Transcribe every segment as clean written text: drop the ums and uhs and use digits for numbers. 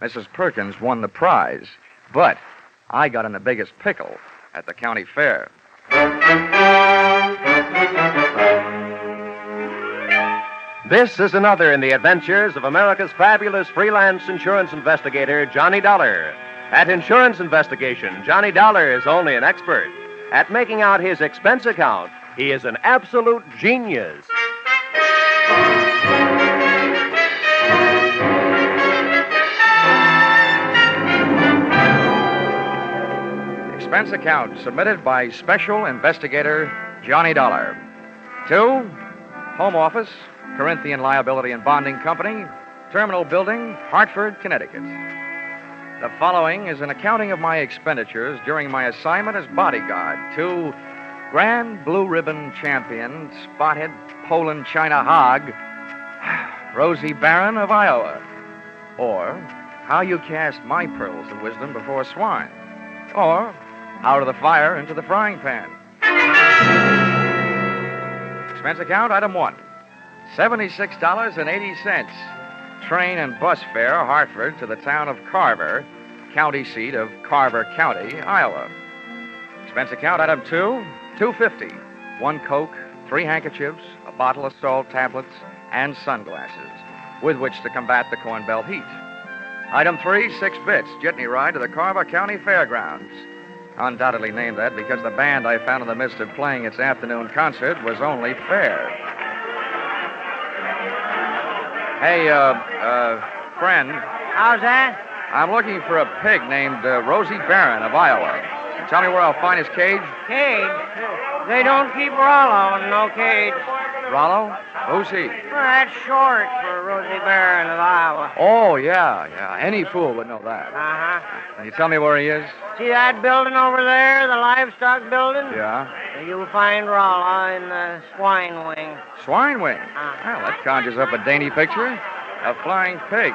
Mrs. Perkins won the prize, but I got in the biggest pickle at the county fair. This is another in the adventures of America's fabulous freelance insurance investigator, Johnny Dollar. At insurance investigation, Johnny Dollar is only an expert. At making out his expense account, he is an absolute genius. Expense account submitted by Special Investigator Johnny Dollar. To Home Office, Corinthian Liability and Bonding Company, Terminal Building, Hartford, Connecticut. The following is an accounting of my expenditures during my assignment as bodyguard to Grand Blue Ribbon Champion, Spotted Poland China Hog, Rosie Baron of Iowa. Or How You Cast My Pearls of Wisdom Before Swine. Or Out of the Fire into the Frying Pan. Expense account, item 1. $76.80. Train and bus fare, Hartford to the town of Carver, county seat of Carver County, Iowa. Expense account, item 2, $2.50. 1 Coke, 3 handkerchiefs, a bottle of salt tablets, and sunglasses, with which to combat the Corn Belt heat. Item 3, 6 bits, jitney ride to the Carver County Fairgrounds. Undoubtedly named that because the band I found in the midst of playing its afternoon concert was only fair. Hey, friend. How's that? I'm looking for a pig named Rosie Baron of Iowa. Tell me where I'll find his cage. Cage? They don't keep Rollo in no cage. Rollo? Who's he? Well, that's short for Rosie Baron of Iowa. Oh, yeah. Any fool would know that. Uh-huh. Can you tell me where he is? See that building over there, the livestock building? Yeah. You'll find Rollo in the swine wing. Swine wing? Well, that conjures up a dainty picture. A flying pig.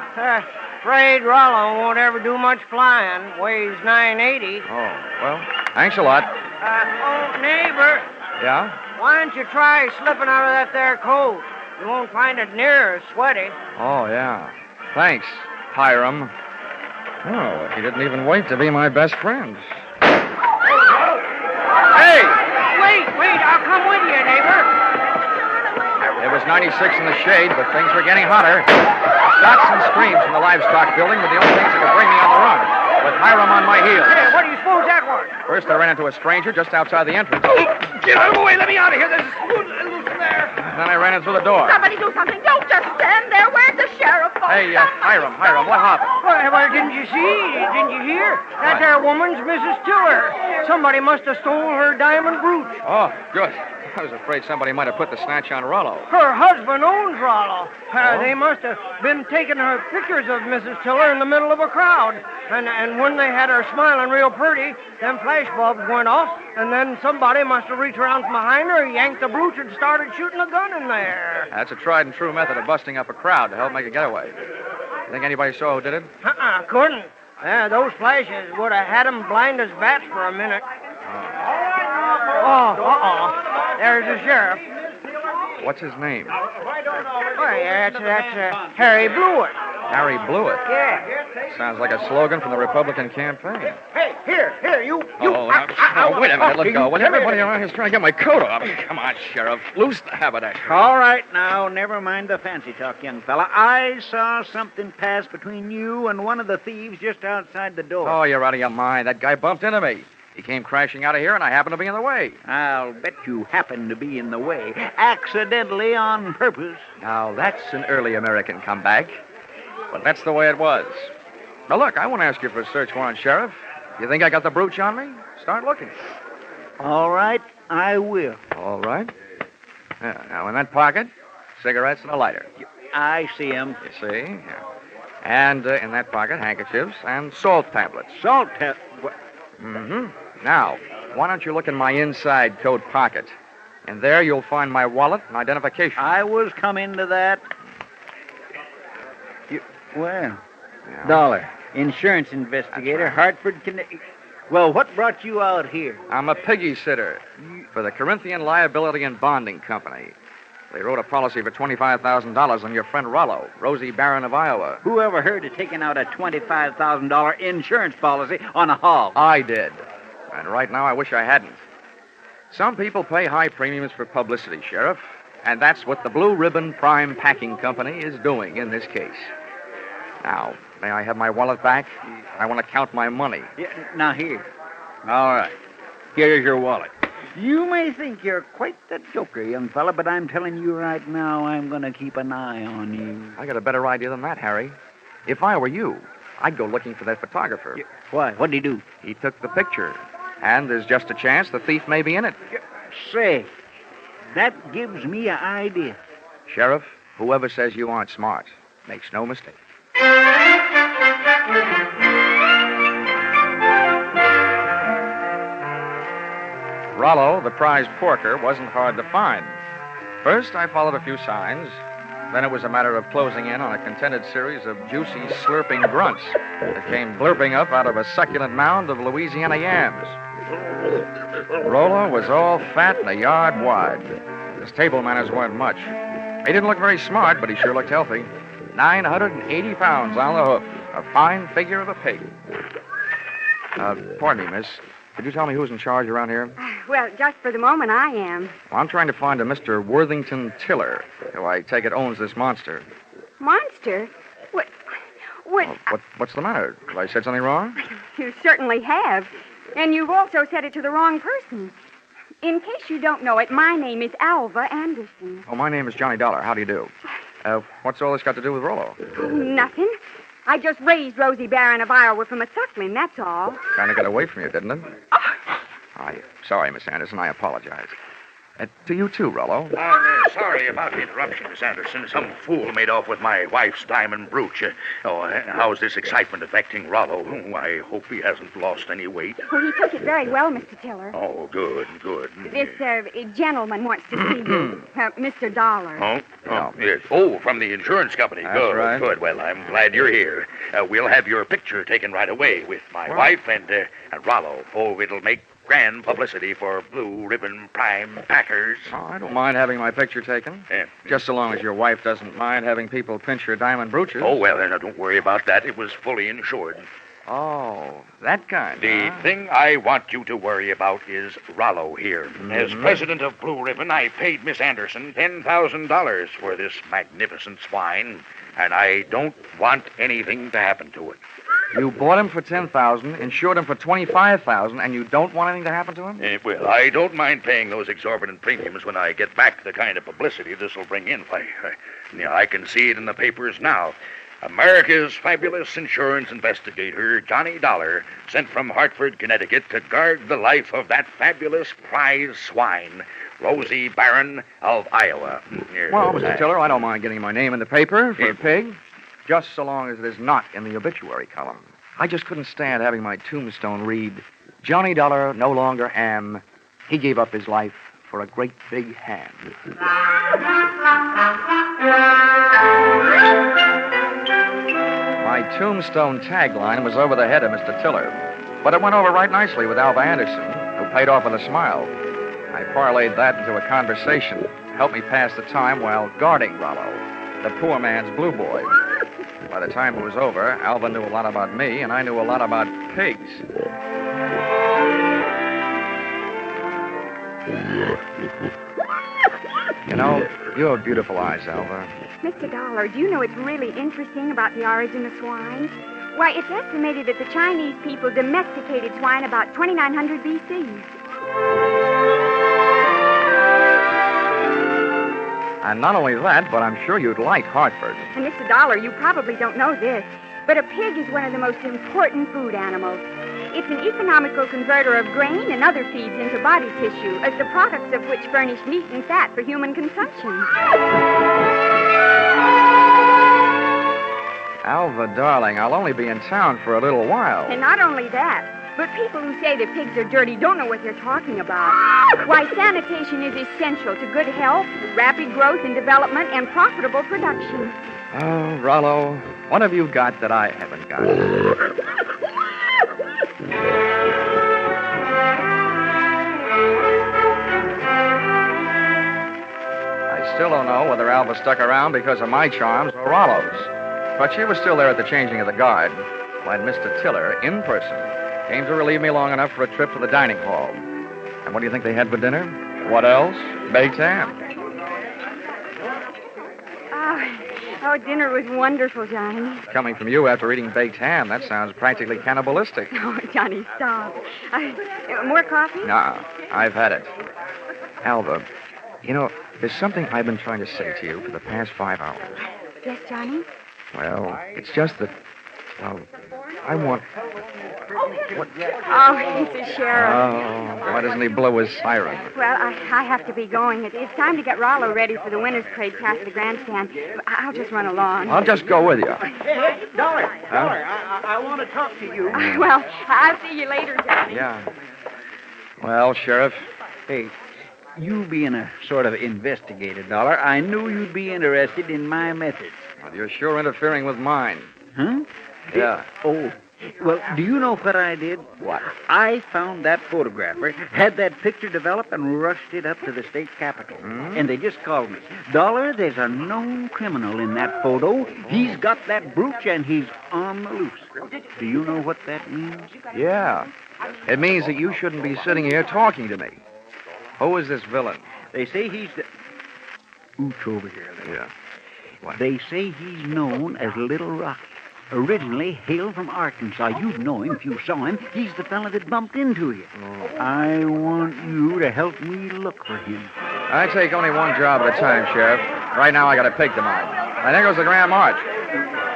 Afraid Rollo won't ever do much flying. Weighs 980. Oh, well, thanks a lot. Neighbor. Yeah? Why don't you try slipping out of that there coat? You won't find it near as sweaty. Oh, yeah. Thanks, Hiram. Oh, he didn't even wait to be my best friend. Hey! Wait, I'll come with you, neighbor. It was 96 in the shade, but things were getting hotter. Shots and screams from the livestock building were the only things that could bring me on the run, with Hiram on my heels. Hey, what do you suppose that was? First, I ran into a stranger just outside the entrance. Get out of the way, let me out of here. There's a spoon in there. Then I ran in through the door. Somebody do something. Don't just stand there. Where's the sheriff? Hey, Hiram, what happened? Well, didn't you see? Didn't you hear? That there woman's Mrs. Tiller. Somebody must have stole her diamond brooch. Oh, good. I was afraid somebody might have put the snatch on Rollo. Her husband owns Rollo. They must have been taking her pictures of Mrs. Tiller in the middle of a crowd. And when they had her smiling real pretty, them flash bulbs went off, and then somebody must have reached around from behind her, yanked the brooch, and started shooting a gun in there. That's a tried and true method of busting up a crowd to help make a getaway. You think anybody saw who did it? Couldn't. Those flashes would have had them blind as bats for a minute. There's the sheriff. What's his name? Why, that's Harry Blewett. Harry Blewett? Yeah. Sounds like a slogan from the Republican campaign. Hey, here, you. Wait a minute, let go. When everybody around here's trying to get my coat off. Come on, Sheriff. Loose the haberdasher. All right, now, never mind the fancy talk, young fella. I saw something pass between you and one of the thieves just outside the door. Oh, you're out of your mind. That guy bumped into me. He came crashing out of here, and I happened to be in the way. I'll bet you happened to be in the way, accidentally on purpose. Now, that's an early American comeback. But that's the way it was. Now, look, I won't ask you for a search warrant, Sheriff. You think I got the brooch on me? Start looking. All right, I will. All right. Yeah, now, in that pocket, cigarettes and a lighter. I see 'em. You see? Yeah. And in that pocket, handkerchiefs and salt tablets. Salt tablets? Mm-hmm. Now, why don't you look in my inside coat pocket? And there you'll find my wallet and identification. I was coming to that. Well, Yeah. Dollar, insurance investigator, That's right. Hartford, Connecticut. Well, what brought you out here? I'm a piggy sitter for the Corinthian Liability and Bonding Company. They wrote a policy for $25,000 on your friend Rollo, Rosie Baron of Iowa. Who ever heard of taking out a $25,000 insurance policy on a hog? I did. And right now I wish I hadn't. Some people pay high premiums for publicity, Sheriff. And that's what the Blue Ribbon Prime Packing Company is doing in this case. Now, may I have my wallet back? I want to count my money. Yeah, now, here. All right. Here's your wallet. You may think you're quite the joker, young fella, but I'm telling you right now, I'm going to keep an eye on you. I got a better idea than that, Harry. If I were you, I'd go looking for that photographer. Why? What'd he do? He took the picture. And there's just a chance the thief may be in it. Say, that gives me an idea. Sheriff, whoever says you aren't smart makes no mistake. Rollo, the prize porker, wasn't hard to find. First, I followed a few signs. Then it was a matter of closing in on a contented series of juicy, slurping grunts that came blurping up out of a succulent mound of Louisiana yams. Rollo was all fat and a yard wide. His table manners weren't much. He didn't look very smart, but he sure looked healthy. 980 pounds on the hoof. A fine figure of a pig. Pardon me, miss. Could you tell me who's in charge around here? Well, just for the moment, I am. Well, I'm trying to find a Mr. Worthington Tiller, who I take it owns this monster. Monster? What? Well, what's the matter? Have I said something wrong? You certainly have. And you've also said it to the wrong person. In case you don't know it, my name is Alva Anderson. Oh, my name is Johnny Dollar. How do you do? What's all this got to do with Rollo? Nothing. I just raised Rosie Baron of Iowa from a suckling, that's all. Kind of got away from you, didn't it? Oh. I'm sorry, Miss Anderson. I apologize. To you, too, Rollo. Sorry about the interruption, Miss Anderson. Some fool made off with my wife's diamond brooch. How's this excitement affecting Rollo? I hope he hasn't lost any weight. Well, he took it very well, Mr. Tiller. Oh, good. This gentleman wants to see you, Mr. Dollar. Oh, yes. Oh, from the insurance company. That's Good, right. Good. Well, I'm glad you're here. We'll have your picture taken right away with my wife and Rollo. Oh, it'll make grand publicity for Blue Ribbon Prime Packers. Oh, I don't mind having my picture taken. Yeah. Just so long as your wife doesn't mind having people pinch your diamond brooches. Oh, well, now, don't worry about that. It was fully insured. Oh, that kind. The huh? thing I want you to worry about is Rollo here. As president of Blue Ribbon, I paid Miss Anderson $10,000 for this magnificent swine, and I don't want anything to happen to it. You bought him for $10,000, insured him for $25,000, and you don't want anything to happen to him? Well, I don't mind paying those exorbitant premiums when I get back the kind of publicity this will bring in. I can see it in the papers now. America's fabulous insurance investigator, Johnny Dollar, sent from Hartford, Connecticut to guard the life of that fabulous prize swine, Rosie Baron of Iowa. Well, Mr. Tiller, I don't mind getting my name in the paper for a pig, just so long as it is not in the obituary column. I just couldn't stand having my tombstone read, Johnny Dollar no longer am. He gave up his life for a great big ham. My tombstone tagline was over the head of Mr. Tiller, but it went over right nicely with Alva Anderson, who paid off with a smile. I parlayed that into a conversation to help me pass the time while guarding Rollo, the poor man's blue boy. By the time it was over, Alva knew a lot about me, and I knew a lot about pigs. You know, you have beautiful eyes, Alva. Mr. Dollar, do you know what's really interesting about the origin of swine? Why, it's estimated that the Chinese people domesticated swine about 2900 B.C. And not only that, but I'm sure you'd like Hartford. And Mr. Dollar, you probably don't know this, but a pig is one of the most important food animals. It's an economical converter of grain and other feeds into body tissue, as the products of which furnish meat and fat for human consumption. Alva, darling, I'll only be in town for a little while. And not only that, but people who say that pigs are dirty don't know what they're talking about. Why, sanitation is essential to good health, rapid growth and development, and profitable production. Oh, Rollo, what have you got that I haven't got? I still don't know whether Alva stuck around because of my charms or Rollo's. But she was still there at the changing of the guard when Mr. Tiller, in person, came to relieve me long enough for a trip to the dining hall. And what do you think they had for dinner? What else? Baked ham. Oh, dinner was wonderful, Johnny. Coming from you after eating baked ham, that sounds practically cannibalistic. Oh, Johnny, stop. More coffee? Nah, I've had it. Alva, you know, there's something I've been trying to say to you for the past 5 hours. Yes, Johnny? Well, it's just that, well, I want... What? Oh, he's the sheriff. Oh, why doesn't he blow his siren? Well, I have to be going. It's time to get Rollo ready for the winner's parade past the grandstand. I'll just run along. I'll just go with you. Hey, Dollar, I want to talk to you. Well, I'll see you later, Johnny. Yeah. Well, Sheriff, Hey, you being a sort of investigator, Dollar, I knew you'd be interested in my methods. well, you're sure interfering with mine. Huh? Yeah. Oh, well, do you know what I did? What? I found that photographer, had that picture developed, and rushed it up to the state capitol. And they just called me. Dollar, there's a known criminal in that photo. He's got that brooch, and he's on the loose. Do you know what that means? Yeah. It means that you shouldn't be sitting here talking to me. Who is this villain? They say he's the... Ooch over here. Yeah. What? They say he's known as Little Rocky. Originally hailed from Arkansas. You'd know him if you saw him. He's the fella that bumped into you. I want you to help me look for him. I take only one job at a time, Sheriff. Right now, I got a pig to mind. And there goes the Grand March.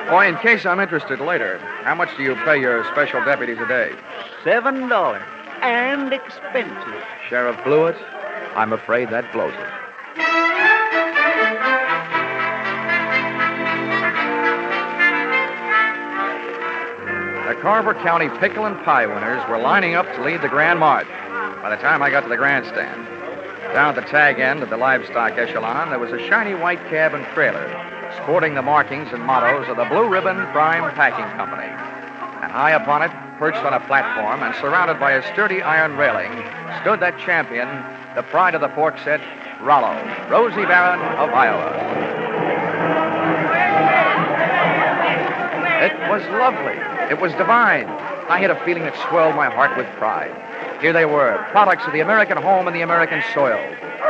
Boy, in case I'm interested later, how much do you pay your special deputies a day? $7 and expenses. Sheriff Blewett, I'm afraid that blows it. The Carver County Pickle and Pie winners were lining up to lead the Grand March. By the time I got to the grandstand, down at the tag end of the livestock echelon, there was a shiny white cab and trailer, sporting the markings and mottos of the Blue Ribbon Prime Packing Company. And high upon it, perched on a platform and surrounded by a sturdy iron railing, stood that champion, the pride of the pork set, Rollo, Rosie Baron of Iowa. It was lovely. It was divine. I had a feeling that swelled my heart with pride. Here they were, products of the American home and the American soil.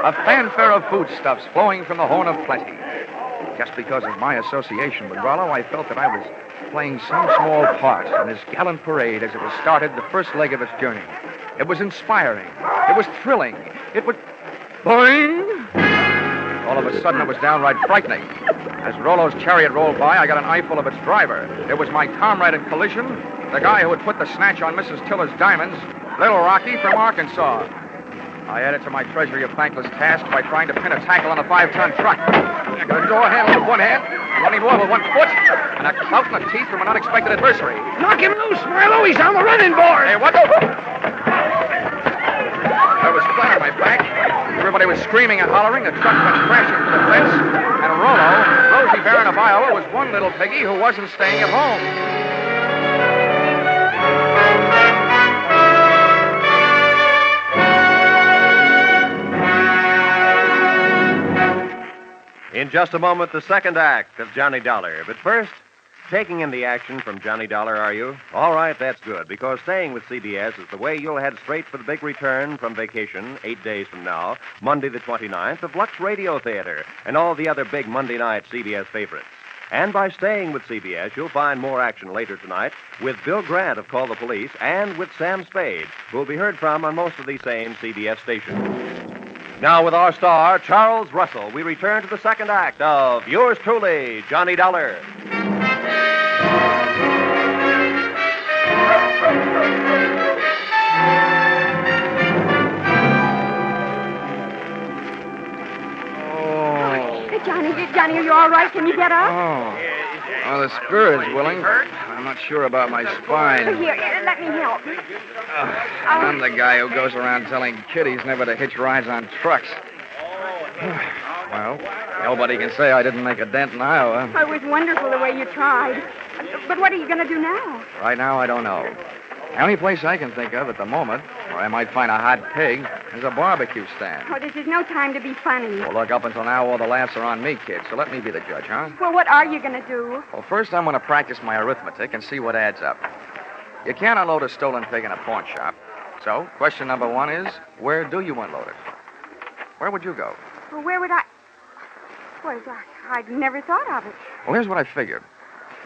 A fanfare of foodstuffs flowing from the horn of plenty. Just because of my association with Rollo, I felt that I was playing some small part in this gallant parade as it was started the first leg of its journey. It was inspiring. It was thrilling. It was... Boing! All of a sudden, it was downright frightening. As Rollo's chariot rolled by, I got an eyeful of its driver. It was my comrade in collision, the guy who had put the snatch on Mrs. Tiller's diamonds, Little Rocky from Arkansas. I added to my treasury of thankless tasks by trying to pin a tackle on a 5-ton truck. I got a door handle with one hand, running water with one foot, and a clout in the teeth from an unexpected adversary. Knock him loose, Milo. He's on the running board. Hey, what the... I was flat on my back. Everybody was screaming and hollering. The truck went crashing to the fence. And Rollo, Rosie Baron of Iowa, was one little piggy who wasn't staying at home. In just a moment, the second act of Johnny Dollar. But first, taking in the action from Johnny Dollar, are you? All right, that's good, because staying with CBS is the way you'll head straight for the big return from vacation 8 days from now, Monday the 29th, of Lux Radio Theater and all the other big Monday night CBS favorites. And by staying with CBS, you'll find more action later tonight with Bill Grant of Call the Police and with Sam Spade, who'll be heard from on most of these same CBS stations. Now, with our star, Charles Russell, we return to the second act of yours truly, Johnny Dollar. Johnny, are you all right? Can you get up? Well, the spirit's willing. I'm not sure about my spine. Here, let me help. I'm the guy who goes around telling kiddies never to hitch rides on trucks. Well, nobody can say I didn't make a dent in Iowa. It was wonderful the way you tried. But what are you going to do now? Right now, I don't know. The only place I can think of at the moment where I might find a hot pig is a barbecue stand. Oh, this is no time to be funny. Well, look, up until now, all the laughs are on me, kid, so let me be the judge, huh? Well, what are you going to do? Well, first I'm going to practice my arithmetic and see what adds up. You can't unload a stolen pig in a pawn shop. So, question number one is, where do you unload it? Where would you go? Well, where would I... Well, I'd never thought of it. Well, here's what I figured.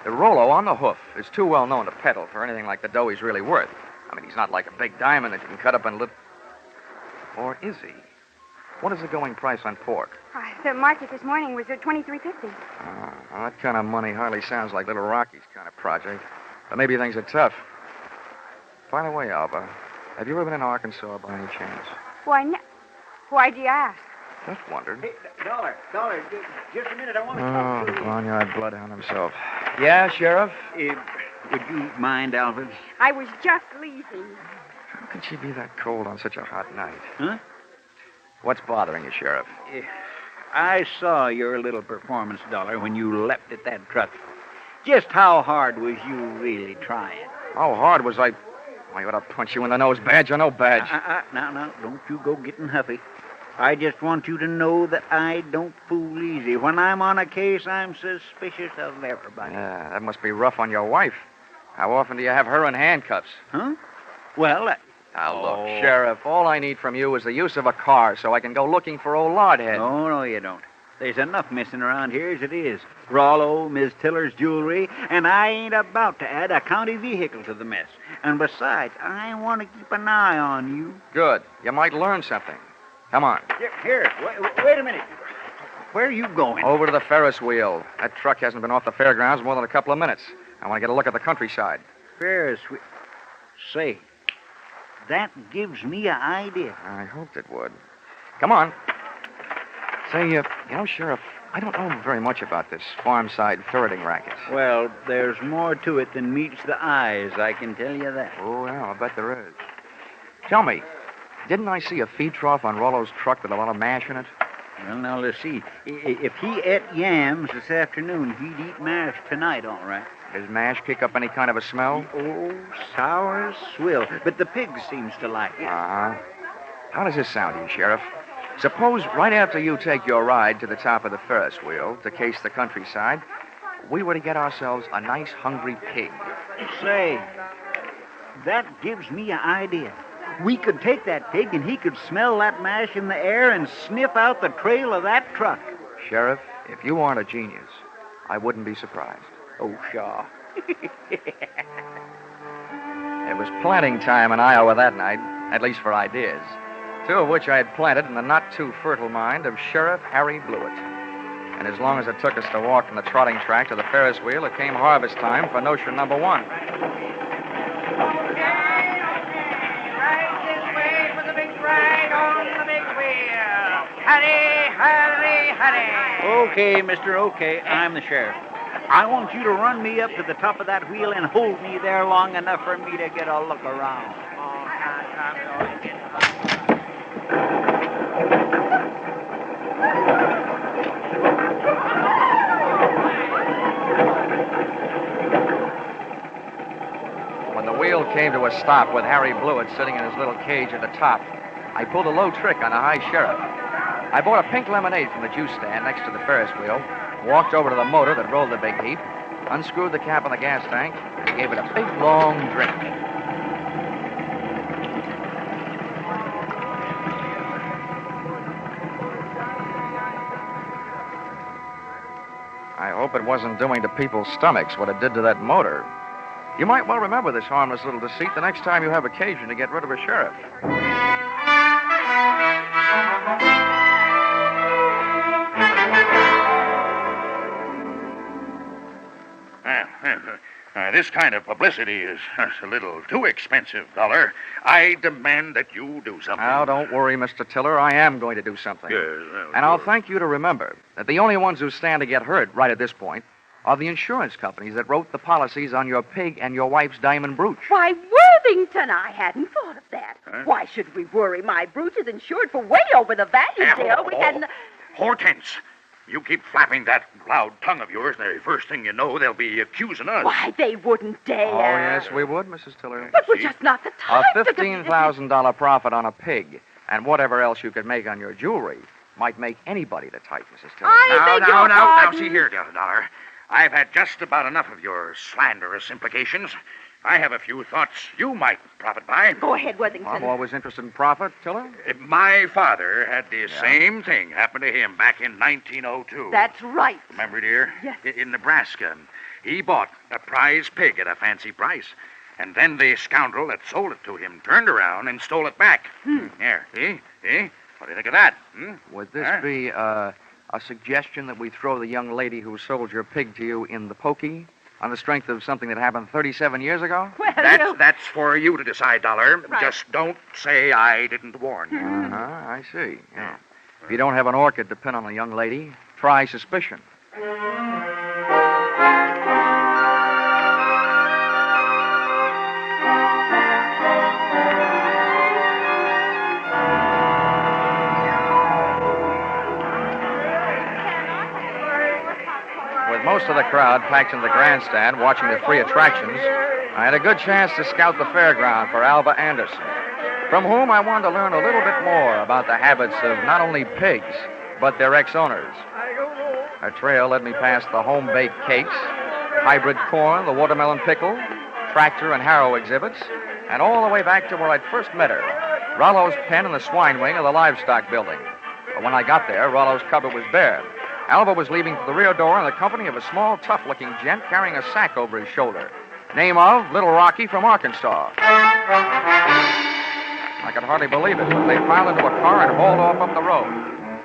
The Rollo on the hoof is too well known to peddle for anything like the dough he's really worth. I mean, he's not like a big diamond that you can cut up in little... Or is he? What is the going price on pork? The market this morning was at $23.50. Well, that kind of money hardly sounds like Little Rocky's kind of project. But maybe things are tough. By the way, Alba, have you ever been in Arkansas by any chance? Why do you ask? Just wondered. Hey, Dollar, just a minute. I want to Oh, talk to you. barnyard bloodhound himself. Yeah, Sheriff? Would you mind, Alfred? I was just leaving. How could she be that cold on such a hot night? Huh? What's bothering you, Sheriff? I saw your little performance, Dollar, when you leapt at that truck. Just how hard was you really trying? How hard was I... I ought to punch you in the nose, badge or no badge. Now, don't you go getting huffy. I just want you to know that I don't fool easy. When I'm on a case, I'm suspicious of everybody. Yeah, that must be rough on your wife. How often do you have her in handcuffs? Huh? Well, Now, look, Sheriff, all I need from you is the use of a car so I can go looking for old Lardhead. No, you don't. There's enough missing around here as it is. Rollo, Miss Tiller's jewelry, and I ain't about to add a county vehicle to the mess. And besides, I want to keep an eye on you. Good. You might learn something. Come on. Here, wait a minute. Where are you going? Over to the Ferris wheel. That truck hasn't been off the fairgrounds more than a couple of minutes. I want to get a look at the countryside. Ferris wheel. Say, that gives me an idea. I hoped it would. Come on. Say, Sheriff, I don't know very much about this farm-side ferreting racket. Well, there's more to it than meets the eyes, I can tell you that. Oh, yeah, I bet there is. Tell me, didn't I see a feed trough on Rollo's truck with a lot of mash in it? Well, now, let's see. If he ate yams this afternoon, he'd eat mash tonight, all right. Does mash kick up any kind of a smell? Oh, sour as swill. But the pig seems to like it. Uh-huh. How does this sound to you, Sheriff? Suppose right after you take your ride to the top of the Ferris wheel to case the countryside, we were to get ourselves a nice hungry pig. Say, that gives me an idea. We could take that pig and he could smell that mash in the air and sniff out the trail of that truck. Sheriff, if you aren't a genius, I wouldn't be surprised. Oh, Shaw. It was planting time in Iowa that night, at least for ideas. Two of which I had planted in the not-too-fertile mind of Sheriff Harry Blewett. And as long as it took us to walk from the trotting track to the Ferris wheel, it came harvest time for notion number one. Right this way for the big ride on the big wheel. Hurry, hurry, hurry. Okay, mister, okay. I'm the sheriff. I want you to run me up to the top of that wheel and hold me there long enough for me to get a look around. When the wheel came to a stop with Harry Blewett sitting in his little cage at the top, I pulled a low trick on the high sheriff. I bought a pink lemonade from the juice stand next to the Ferris wheel, walked over to the motor that rolled the big heap, unscrewed the cap on the gas tank, and gave it a big, long drink. I hope it wasn't doing to people's stomachs what it did to that motor. You might well remember this harmless little deceit the next time you have occasion to get rid of a sheriff. This kind of publicity is a little too expensive, Dollar. I demand that you do something. Now, don't worry, Mr. Tiller. I am going to do something. Yes, well, And I'll sure. thank you to remember that the only ones who stand to get hurt right at this point are the insurance companies that wrote the policies on your pig and your wife's diamond brooch. Why, Worthington, I hadn't thought of that. Huh? Why should we worry? My brooch is insured for way over the value, dear. We hadn't... Hortense, You keep flapping that loud tongue of yours, and the first thing you know, they'll be accusing us. Why, they wouldn't dare. Oh, yes, we would, Mrs. Tiller. But we're just not the A type. $15,000 profit on a pig and whatever else you could make on your jewelry might make anybody the type, Mrs. Tiller. I beg your Now, pardon. see here, Dollar. I've had just about enough of your slanderous implications. I have a few thoughts you might profit by. Go ahead, Worthington. I'm always interested in profit, Tiller. My father had the same thing happen to him back in 1902. That's right. Remember, dear? Yes. In Nebraska. He bought a prize pig at a fancy price. And then the scoundrel that sold it to him turned around and stole it back. Here, see? What do you think of that? Would this be a suggestion that we throw the young lady who sold your pig to you in the pokey on the strength of something that happened 37 years ago? Well, That's for you to decide, Dollar. Right. Just don't say I didn't warn you. Uh-huh, I see. Yeah. If you don't have an orchid to pin on a young lady, try suspicion. With most of the crowd packed in the grandstand watching the free attractions, I had a good chance to scout the fairground for Alva Anderson, from whom I wanted to learn a little bit more about the habits of not only pigs, but their ex-owners. Her trail led me past the home-baked cakes, hybrid corn, the watermelon pickle, tractor and harrow exhibits, and all the way back to where I'd first met her, Rollo's pen in the swine wing of the livestock building. But when I got there, Rollo's cupboard was bare. Alva was leaving for the rear door in the company of a small, tough-looking gent carrying a sack over his shoulder. Name of Little Rocky from Arkansas. I could hardly believe it, but they piled into a car and hauled off up the road.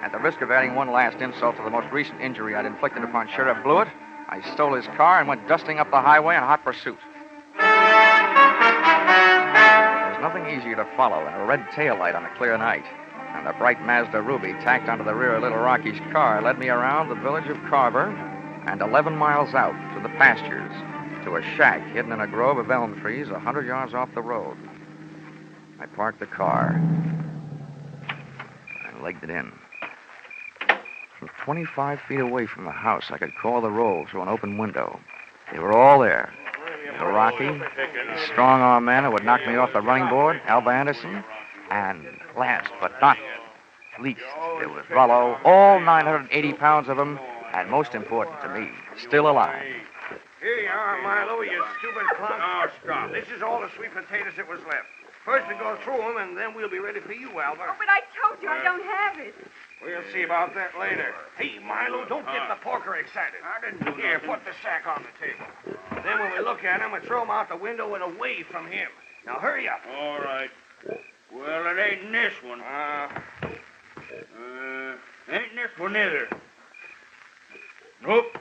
At the risk of adding one last insult to the most recent injury I'd inflicted upon Sheriff Blewett, I stole his car and went dusting up the highway in hot pursuit. There's nothing easier to follow than a red taillight on a clear night. And the bright Mazda Ruby tacked onto the rear of Little Rocky's car led me around the village of Carver and 11 miles out to the pastures to a shack hidden in a grove of elm trees 100 yards off the road. I parked the car and legged it in. From 25 feet away from the house, I could call the roll through an open window. They were all there. Little Rocky, the strong-arm man who would knock me off the running board, Alva Anderson, and last but not least, there was Rollo, all 980 pounds of him, and most important to me, still alive. Here you are, Milo, you stupid clown. Oh, stop. This is all the sweet potatoes that was left. First we go through them, and then we'll be ready for you, Alva. Oh, but I told you I don't have it. We'll see about that later. Hey, Milo, don't get the porker excited. I didn't do Here, put the sack on the table. Then when we look at him, we throw him out the window and away from him. Now, hurry up. All right. Well, it ain't this one. Ain't this one either. Nope.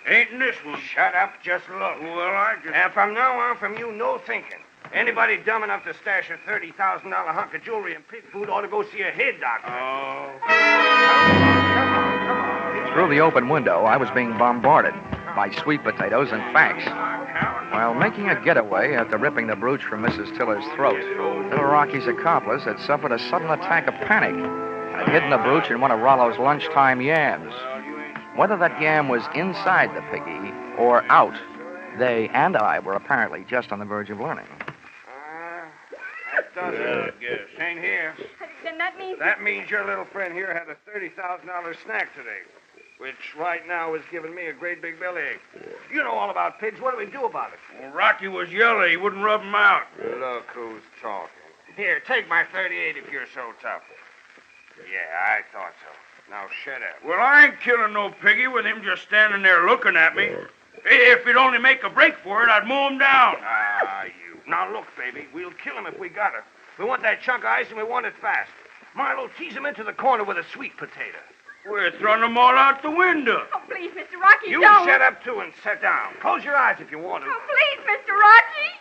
Ain't this one. Shut up, just look. Well, I just... And from now on, from you, no thinking. Anybody dumb enough to stash a $30,000 hunk of jewelry and pig food ought to go see a head doctor. Oh. Come on. Through the open window, I was being bombarded by sweet potatoes and facts. While making a getaway after ripping the brooch from Mrs. Tiller's throat, Little Rocky's accomplice had suffered a sudden attack of panic and had hidden the brooch in one of Rollo's lunchtime yams. Whether that yam was inside the piggy or out, they and I were apparently just on the verge of learning. That does it. I guess. Ain't here. Then that means... That means your little friend here had a $30,000 snack today, which right now is giving me a great big bellyache. You know all about pigs. What do we do about it? Well, Rocky was yellow. He wouldn't rub him out. Look who's talking. Here, take my 38 if you're so tough. Yeah, I thought so. Now shut up. Well, I ain't killing no piggy with him just standing there looking at me. If he'd only make a break for it, I'd mow him down. Ah, you. Now look, baby, we'll kill him if we got her. We want that chunk of ice and we want it fast. Milo, tease him into the corner with a sweet potato. We're throwing them all out the window. Oh, please, Mr. Rocky, You don't. shut up, too, and sit down. Close your eyes if you want to. Oh, please, Mr. Rocky.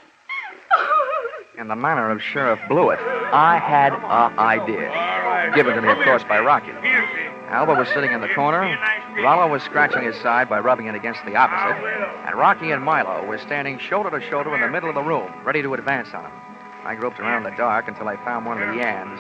In the manner of Sheriff Blewett, I had an idea. right. Given to me, of course, by Rocky. Easy. Alva was sitting in the corner, Rollo was scratching his side by rubbing it against the opposite, and Rocky and Milo were standing shoulder to shoulder in the middle of the room, ready to advance on him. I groped around in the dark until I found one of the yams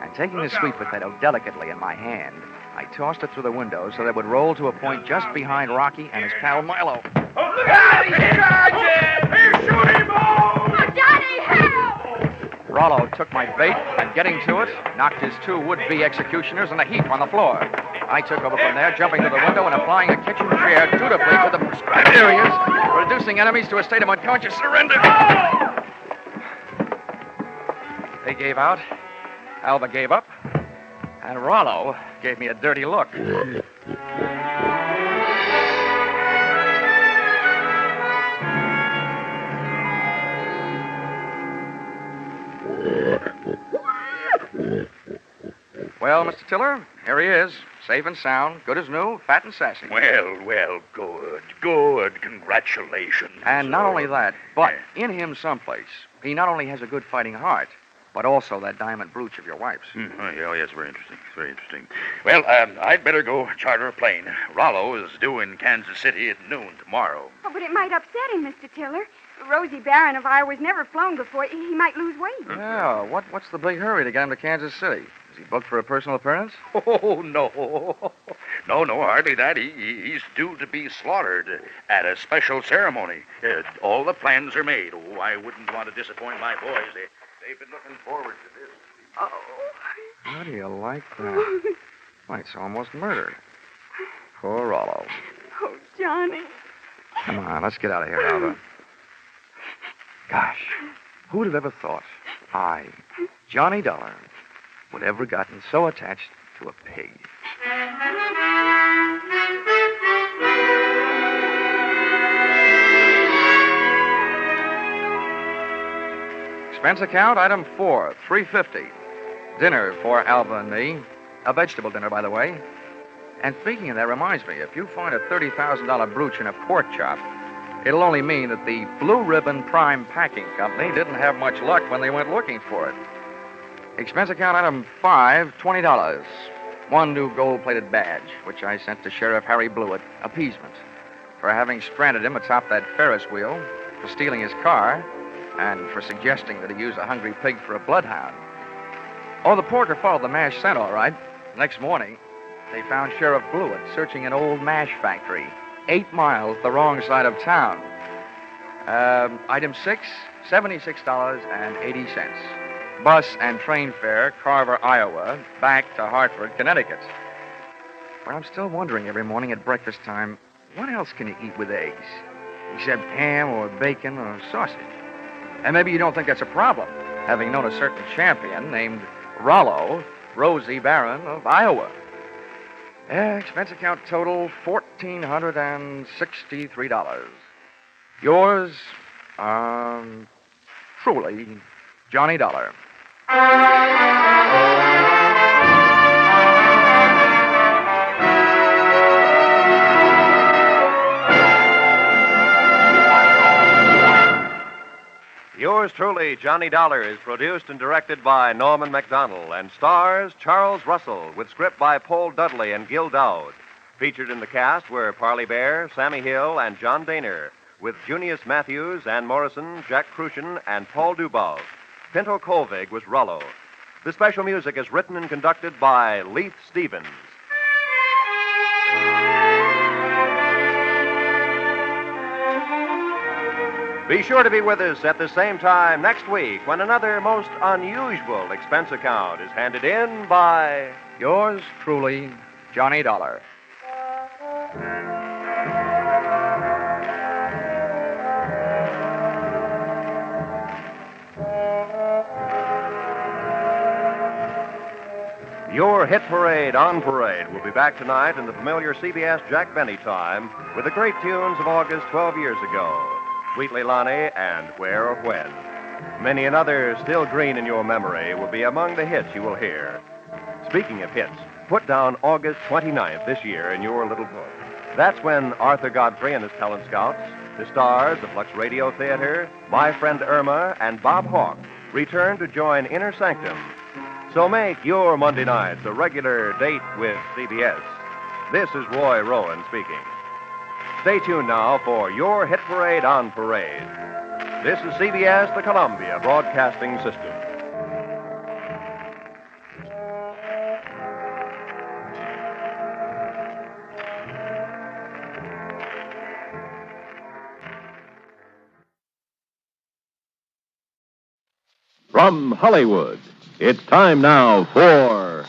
and taking the sweet potato delicately in my hand, I tossed it through the window so that it would roll to a point just behind Rocky and his pal Milo. Oh, look out! He's charging! He's shooting balls! Oh, Johnny, help! Rollo took my bait and, getting to it, knocked his two would-be executioners in a heap on the floor. I took over from there, jumping to the window and applying a kitchen chair dutifully to the prescribed areas, reducing enemies to a state of unconscious surrender. They gave out, Alva gave up, and Rollo gave me a dirty look. Well, Mr. Tiller, here he is, safe and sound, good as new, fat and sassy. Well, good. Congratulations. And not only that, but in him someplace, he not only has a good fighting heart, but also that diamond brooch of your wife's. Oh, yes, very interesting. Well, I'd better go charter a plane. Rollo is due in Kansas City at noon tomorrow. Oh, but it might upset him, Mr. Tiller. Rosie Baron of Iowa's never flown before. He might lose weight. Yeah, what's the big hurry to get him to Kansas City? Is he booked for a personal appearance? Oh, no. No, hardly that. He's due to be slaughtered at a special ceremony. All the plans are made. Oh, I wouldn't want to disappoint my boys. They've been looking forward to this. Oh. How do you like that? Why, it's almost murder. Poor Rollo. Oh, Johnny. Come on, let's get out of here, Alva. Gosh, who'd have ever thought I, Johnny Dollar, would ever gotten so attached to a pig? Expense account, item 4, $3.50. Dinner for Alva and me. A vegetable dinner, by the way. And speaking of that, reminds me, if you find a $30,000 brooch in a pork chop, it'll only mean that the Blue Ribbon Prime Packing Company didn't have much luck when they went looking for it. Expense account item 5, $20. One new gold-plated badge, which I sent to Sheriff Harry Blewett, appeasement, for having stranded him atop that Ferris wheel, for stealing his car, and for suggesting that he use a hungry pig for a bloodhound. Oh, the porker followed the mash scent, all right. Next morning, they found Sheriff Blewett searching an old mash factory, 8 miles the wrong side of town. Item 6, $76.80. Bus and train fare, Carver, Iowa, back to Hartford, Connecticut. But I'm still wondering every morning at breakfast time, what else can you eat with eggs? Except ham or bacon or sausage. And maybe you don't think that's a problem, having known a certain champion named Rollo, Rosie Baron of Iowa. Expense account total, $1,463. Yours, truly, Johnny Dollar. Yours truly, Johnny Dollar, is produced and directed by Norman MacDonald and stars Charles Russell with script by Paul Dudley and Gil Dowd. Featured in the cast were Parley Bear, Sammy Hill, and John Daner, with Junius Matthews, Ann Morrison, Jack Crucian, and Paul Dubov. Pinto Colvig was Rollo. The special music is written and conducted by Leith Stevens. Be sure to be with us at the same time next week when another most unusual expense account is handed in by... Yours truly, Johnny Dollar. Your Hit Parade on Parade will be back tonight in the familiar CBS Jack Benny time with the great tunes of August 12 years ago. Sweet Leilani and Where or When. Many another still green in your memory will be among the hits you will hear. Speaking of hits, put down August 29th this year in your little book. That's when Arthur Godfrey and his talent scouts, the stars of Lux Radio Theater, My Friend Irma, and Bob Hawke return to join Inner Sanctum. So make your Monday nights a regular date with CBS. This is Roy Rowan speaking. Stay tuned now for your Hit Parade on Parade. This is CBS, the Columbia Broadcasting System. From Hollywood, it's time now for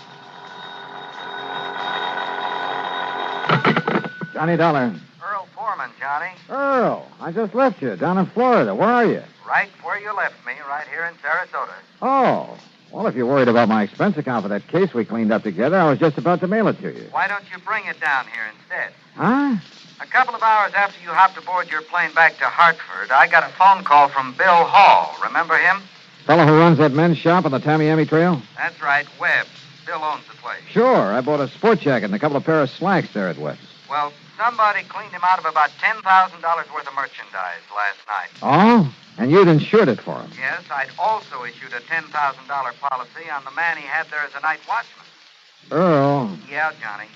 Johnny Dollar. Earl Foreman, Johnny. Earl, I just left you down in Florida. Where are you? Right where you left me, right here in Sarasota. Oh, well, if you're worried about my expense account for that case we cleaned up together, I was just about to mail it to you. Why don't you bring it down here instead? Huh? A couple of hours after you hopped aboard your plane back to Hartford, I got a phone call from Bill Hall. Remember him? Fellow who runs that men's shop on the Tamiami Trail? That's right, Webb's. Bill owns the place. Sure. I bought a sport jacket and a couple of pair of slacks there at Webb's. Well, somebody cleaned him out of about $10,000 worth of merchandise last night. Oh? And you'd insured it for him? Yes, I'd also issued a $10,000 policy on the man he had there as a night watchman. Earl. Yeah, Johnny.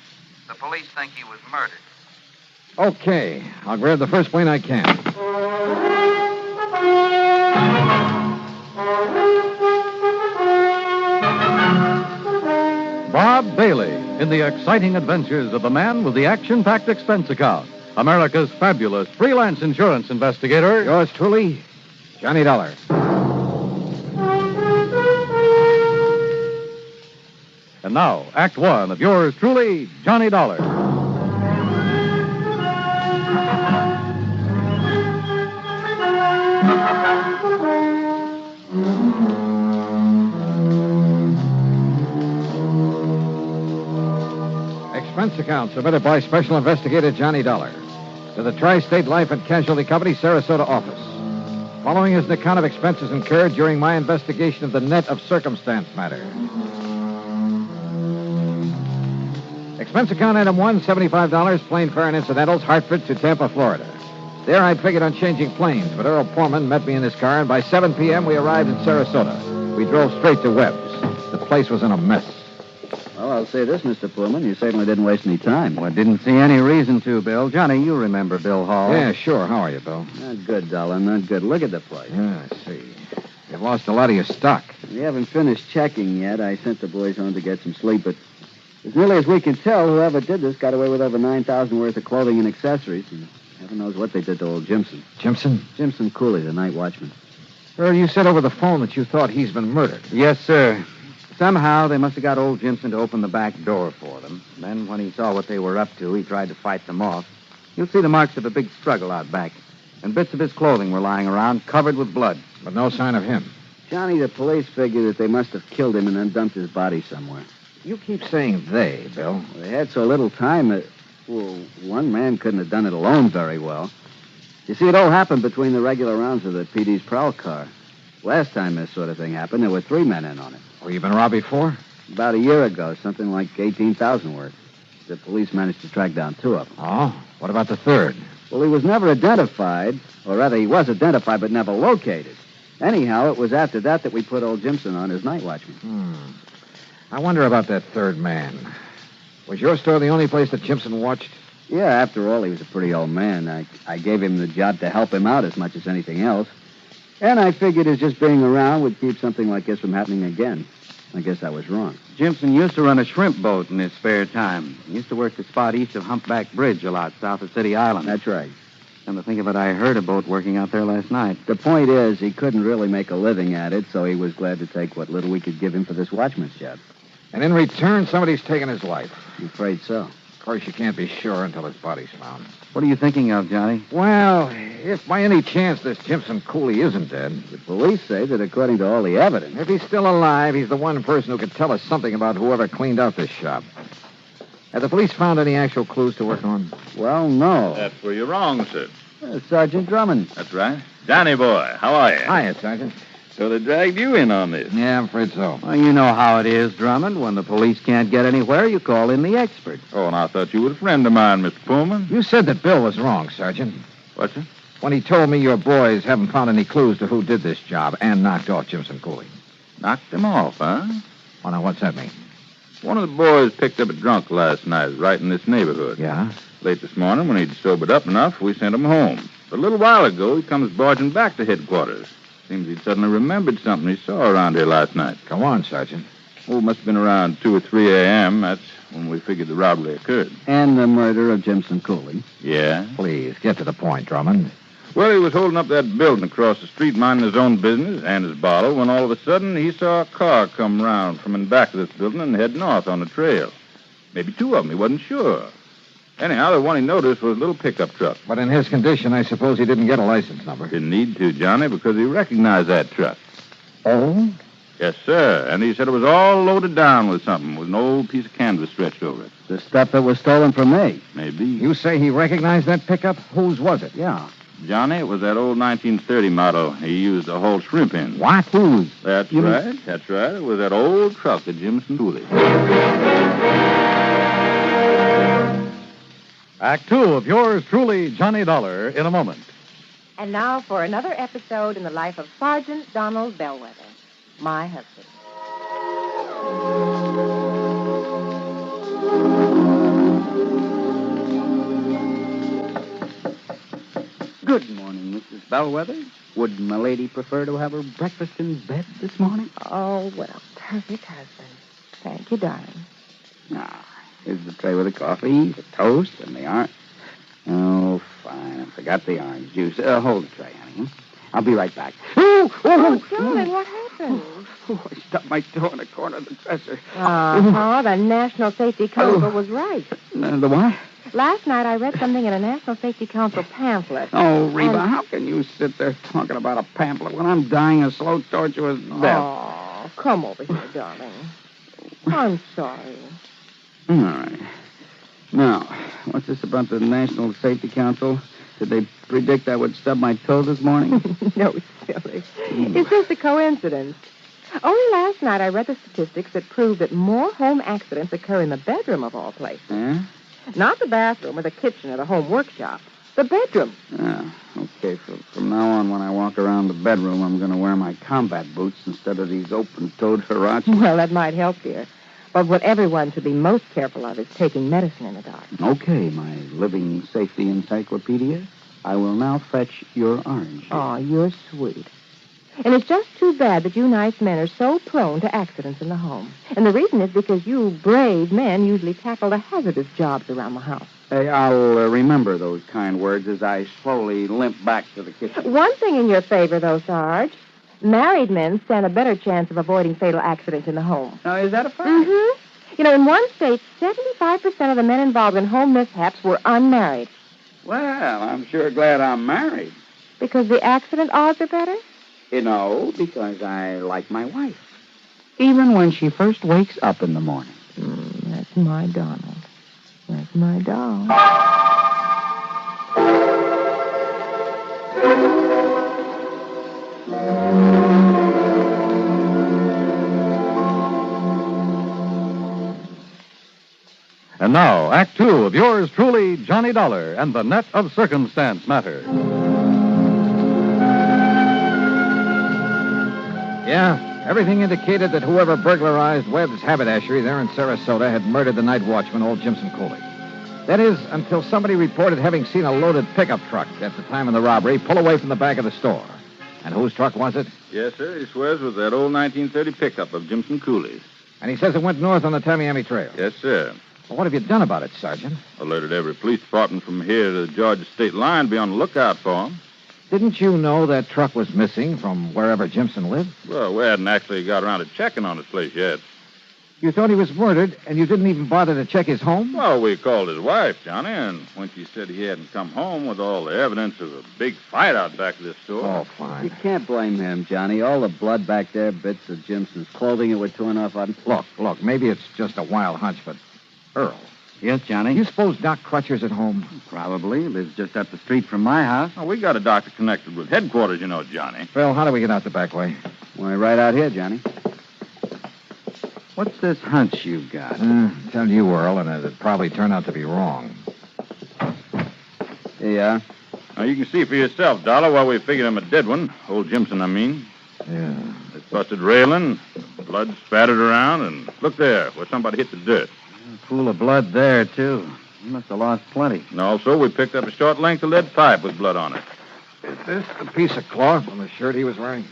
The police think he was murdered. Okay. I'll grab the first plane I can. Bob Bailey in the exciting adventures of the man with the action-packed expense account. America's fabulous freelance insurance investigator. Yours truly, Johnny Dollar. And now, Act One of yours truly, Johnny Dollar. Expense account submitted by Special Investigator Johnny Dollar to the Tri-State Life and Casualty Company, Sarasota office. Following is an account of expenses incurred during my investigation of the net of circumstance matter. Expense account item 1, $75, plane fare and incidentals, Hartford to Tampa, Florida. There I'd figured on changing planes, but Earl Foreman met me in his car, and by 7 p.m. we arrived in Sarasota. We drove straight to Webb's. The place was in a mess. Well, I'll say this, Mr. Pullman. You certainly didn't waste any time. Well, didn't see any reason to, Bill. Johnny, you remember Bill Hall. Yeah, sure. How are you, Bill? Not good, Dollar. Not good. Look at the place. Yeah, I see. You've lost a lot of your stock. We haven't finished checking yet. I sent the boys home to get some sleep, but as nearly as we can tell, whoever did this got away with over $9,000 worth of clothing and accessories, and heaven knows what they did to old Jimson. Jimson? Jimson Cooley, the night watchman. Earl, you said over the phone that you thought he's been murdered. Yes, sir. Somehow they must have got old Jimson to open the back door for them. Then, when he saw what they were up to, he tried to fight them off. You'll see the marks of a big struggle out back. And bits of his clothing were lying around, covered with blood. But no sign of him. Johnny, the police figure that they must have killed him and then dumped his body somewhere. You keep saying they, Bill. They had so little time that, well, one man couldn't have done it alone very well. You see, it all happened between the regular rounds of the PD's prowl car. Last time this sort of thing happened, there were 3 men in on it. Oh, you been robbed before? About a year ago, something like $18,000 worth. The police managed to track down 2 of them. Oh? What about the third? Well, he was never identified, or rather, he was identified but never located. Anyhow, it was after that we put old Jimson on as night watchman. I wonder about that third man. Was your store the only place that Jimson watched? Yeah, after all, he was a pretty old man. I gave him the job to help him out as much as anything else. And I figured his just being around would keep something like this from happening again. I guess I was wrong. Jimson used to run a shrimp boat in his spare time. He used to work the spot east of Humpback Bridge a lot, south of City Island. That's right. Come to think of it, I heard a boat working out there last night. The point is, he couldn't really make a living at it, so he was glad to take what little we could give him for this watchman's job. And in return, somebody's taken his life. I'm afraid so. Of course, you can't be sure until his body's found. What are you thinking of, Johnny? Well, if by any chance this Jimson Cooley isn't dead, The police say that according to all the evidence... if he's still alive, he's the one person who could tell us something about whoever cleaned out this shop. Have the police found any actual clues to work on? Well, no. That's where you're wrong, Sid. Sergeant Drummond. That's right. Johnny boy, how are you? Hiya, Sergeant. So they dragged you in on this. Yeah, I'm afraid so. Well, you know how it is, Drummond. When the police can't get anywhere, you call in the expert. Oh, and I thought you were a friend of mine, Mr. Pullman. You said that Bill was wrong, Sergeant. What's it? When he told me your boys haven't found any clues to who did this job and knocked off Jimson Cooley. Knocked him off, huh? Well, now, what's that mean? One of the boys picked up a drunk last night right in this neighborhood. Yeah? Late this morning, when he'd sobered up enough, we sent him home. But a little while ago, he comes barging back to headquarters. Seems he'd suddenly remembered something he saw around here last night. Go on, Sergeant. Oh, it must have been around 2 or 3 a.m. That's when we figured the robbery occurred. And the murder of Jimson Cooley. Yeah? Please, get to the point, Drummond. Well, he was holding up that building across the street, minding his own business and his bottle, when all of a sudden he saw a car come round from in back of this building and head north on the trail. Maybe two of them, he wasn't sure. Anyhow, the one he noticed was a little pickup truck. But in his condition, I suppose he didn't get a license number. Didn't need to, Johnny, because he recognized that truck. Oh? Yes, sir. And he said it was all loaded down with something, with an old piece of canvas stretched over it. The stuff that was stolen from me. Maybe. You say he recognized that pickup? Whose was it? Yeah. Johnny, it was that old 1930 model he used to haul shrimp in. What? Whose? That's right. That's right. It was that old truck of Jimson Cooley. Act two of yours truly, Johnny Dollar, in a moment. And now for another episode in the life of Sergeant Donald Bellwether, my husband. Good morning, Mrs. Bellwether. Would my lady prefer to have her breakfast in bed this morning? Oh, well, perfect husband. Thank you, darling. Ah, here's the tray with the coffee, the toast, and the orange. Oh, fine. I forgot the orange juice. Hold the tray, honey. I'll be right back. Oh, darling, what happened? Oh, I stubbed my toe in the corner of the dresser. The National Safety Council was right. The what? Last night I read something in a National Safety Council pamphlet. Oh, Reba, how can you sit there talking about a pamphlet when I'm dying a slow, tortuous death? Oh, come over here, darling. I'm sorry. All right. Now, what's this about the National Safety Council? Did they predict I would stub my toe this morning? No, silly. It's just a coincidence. Only last night I read the statistics that prove that more home accidents occur in the bedroom of all places. Yeah? Not the bathroom or the kitchen or the home workshop. The bedroom. Yeah. Okay, from now on, when I walk around the bedroom, I'm going to wear my combat boots instead of these open-toed huaraches. Well, that might help, dear. But what everyone should be most careful of is taking medicine in the dark. Okay, my living safety encyclopedia. I will now fetch your orange. Oh, you're sweet. And it's just too bad that you nice men are so prone to accidents in the home. And the reason is because you brave men usually tackle the hazardous jobs around the house. Hey, I'll remember those kind words as I slowly limp back to the kitchen. One thing in your favor, though, Sarge. Married men stand a better chance of avoiding fatal accidents in the home. Now, is that a fact? Mm-hmm. You know, in one state, 75% of the men involved in home mishaps were unmarried. Well, I'm sure glad I'm married. Because the accident odds are better? You know, because I like my wife. Even when she first wakes up in the morning. That's my Donald. That's my doll. And now, Act two of yours truly, Johnny Dollar, and the net of circumstance matter. Yeah, everything indicated that whoever burglarized Webb's haberdashery there in Sarasota had murdered the night watchman, old Jimson Cooley. That is, until somebody reported having seen a loaded pickup truck at the time of the robbery pull away from the back of the store. And whose truck was it? Yes, sir. He swears it was that old 1930 pickup of Jimson Cooley's. And he says it went north on the Tamiami Trail. Yes, sir. Well, what have you done about it, Sergeant? Alerted every police department from here to the Georgia state line to be on the lookout for him. Didn't you know that truck was missing from wherever Jimson lived? Well, we hadn't actually got around to checking on his place yet. You thought he was murdered, and you didn't even bother to check his home? Well, we called his wife, Johnny, and when she said he hadn't come home with all the evidence of a big fight out back of this store... Oh, fine. You can't blame him, Johnny. All the blood back there, bits of Jimson's clothing that were torn off on... Look, maybe it's just a wild hunch, but... Earl. Yes, Johnny? You suppose Doc Crutcher's at home? Probably. Lives just up the street from my house. Oh, we got a doctor connected with headquarters, you know, Johnny. Phil, how do we get out the back way? Why, right out here, Johnny. What's this hunch you've got? Tell you, Earl, and it'd probably turn out to be wrong. Here you are. Now, you can see for yourself, Dollar, why we figured him a dead one. Old Jimson, I mean. Yeah. This busted railing, blood spattered around, and look there, where somebody hit the dirt. A pool of blood there, too. He must have lost plenty. And also, we picked up a short length of lead pipe with blood on it. Is this the piece of cloth from the shirt he was wearing?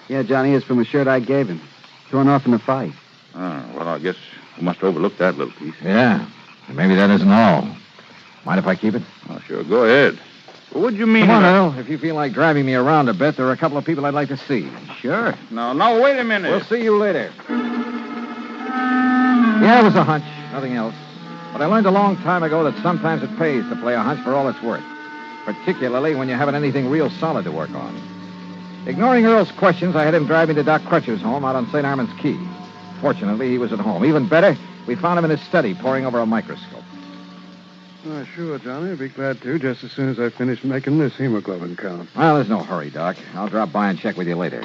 Yeah, Johnny, it's from a shirt I gave him. Torn off in the fight. Oh, well, I guess we must have overlooked that little piece. Yeah. And maybe that isn't all. Mind if I keep it? Oh, sure, go ahead. What do you mean? Come on, Earl. If you feel like driving me around a bit, there are a couple of people I'd like to see. Sure. No, wait a minute. We'll see you later. Yeah, it was a hunch, nothing else. But I learned a long time ago that sometimes it pays to play a hunch for all it's worth, particularly when you haven't anything real solid to work on. Ignoring Earl's questions, I had him drive me to Doc Crutcher's home out on St. Armand's Key. Fortunately, he was at home. Even better, we found him in his study poring over a microscope. Sure, Johnny. I'd be glad to, just as soon as I finish making this hemoglobin count. Well, there's no hurry, Doc. I'll drop by and check with you later.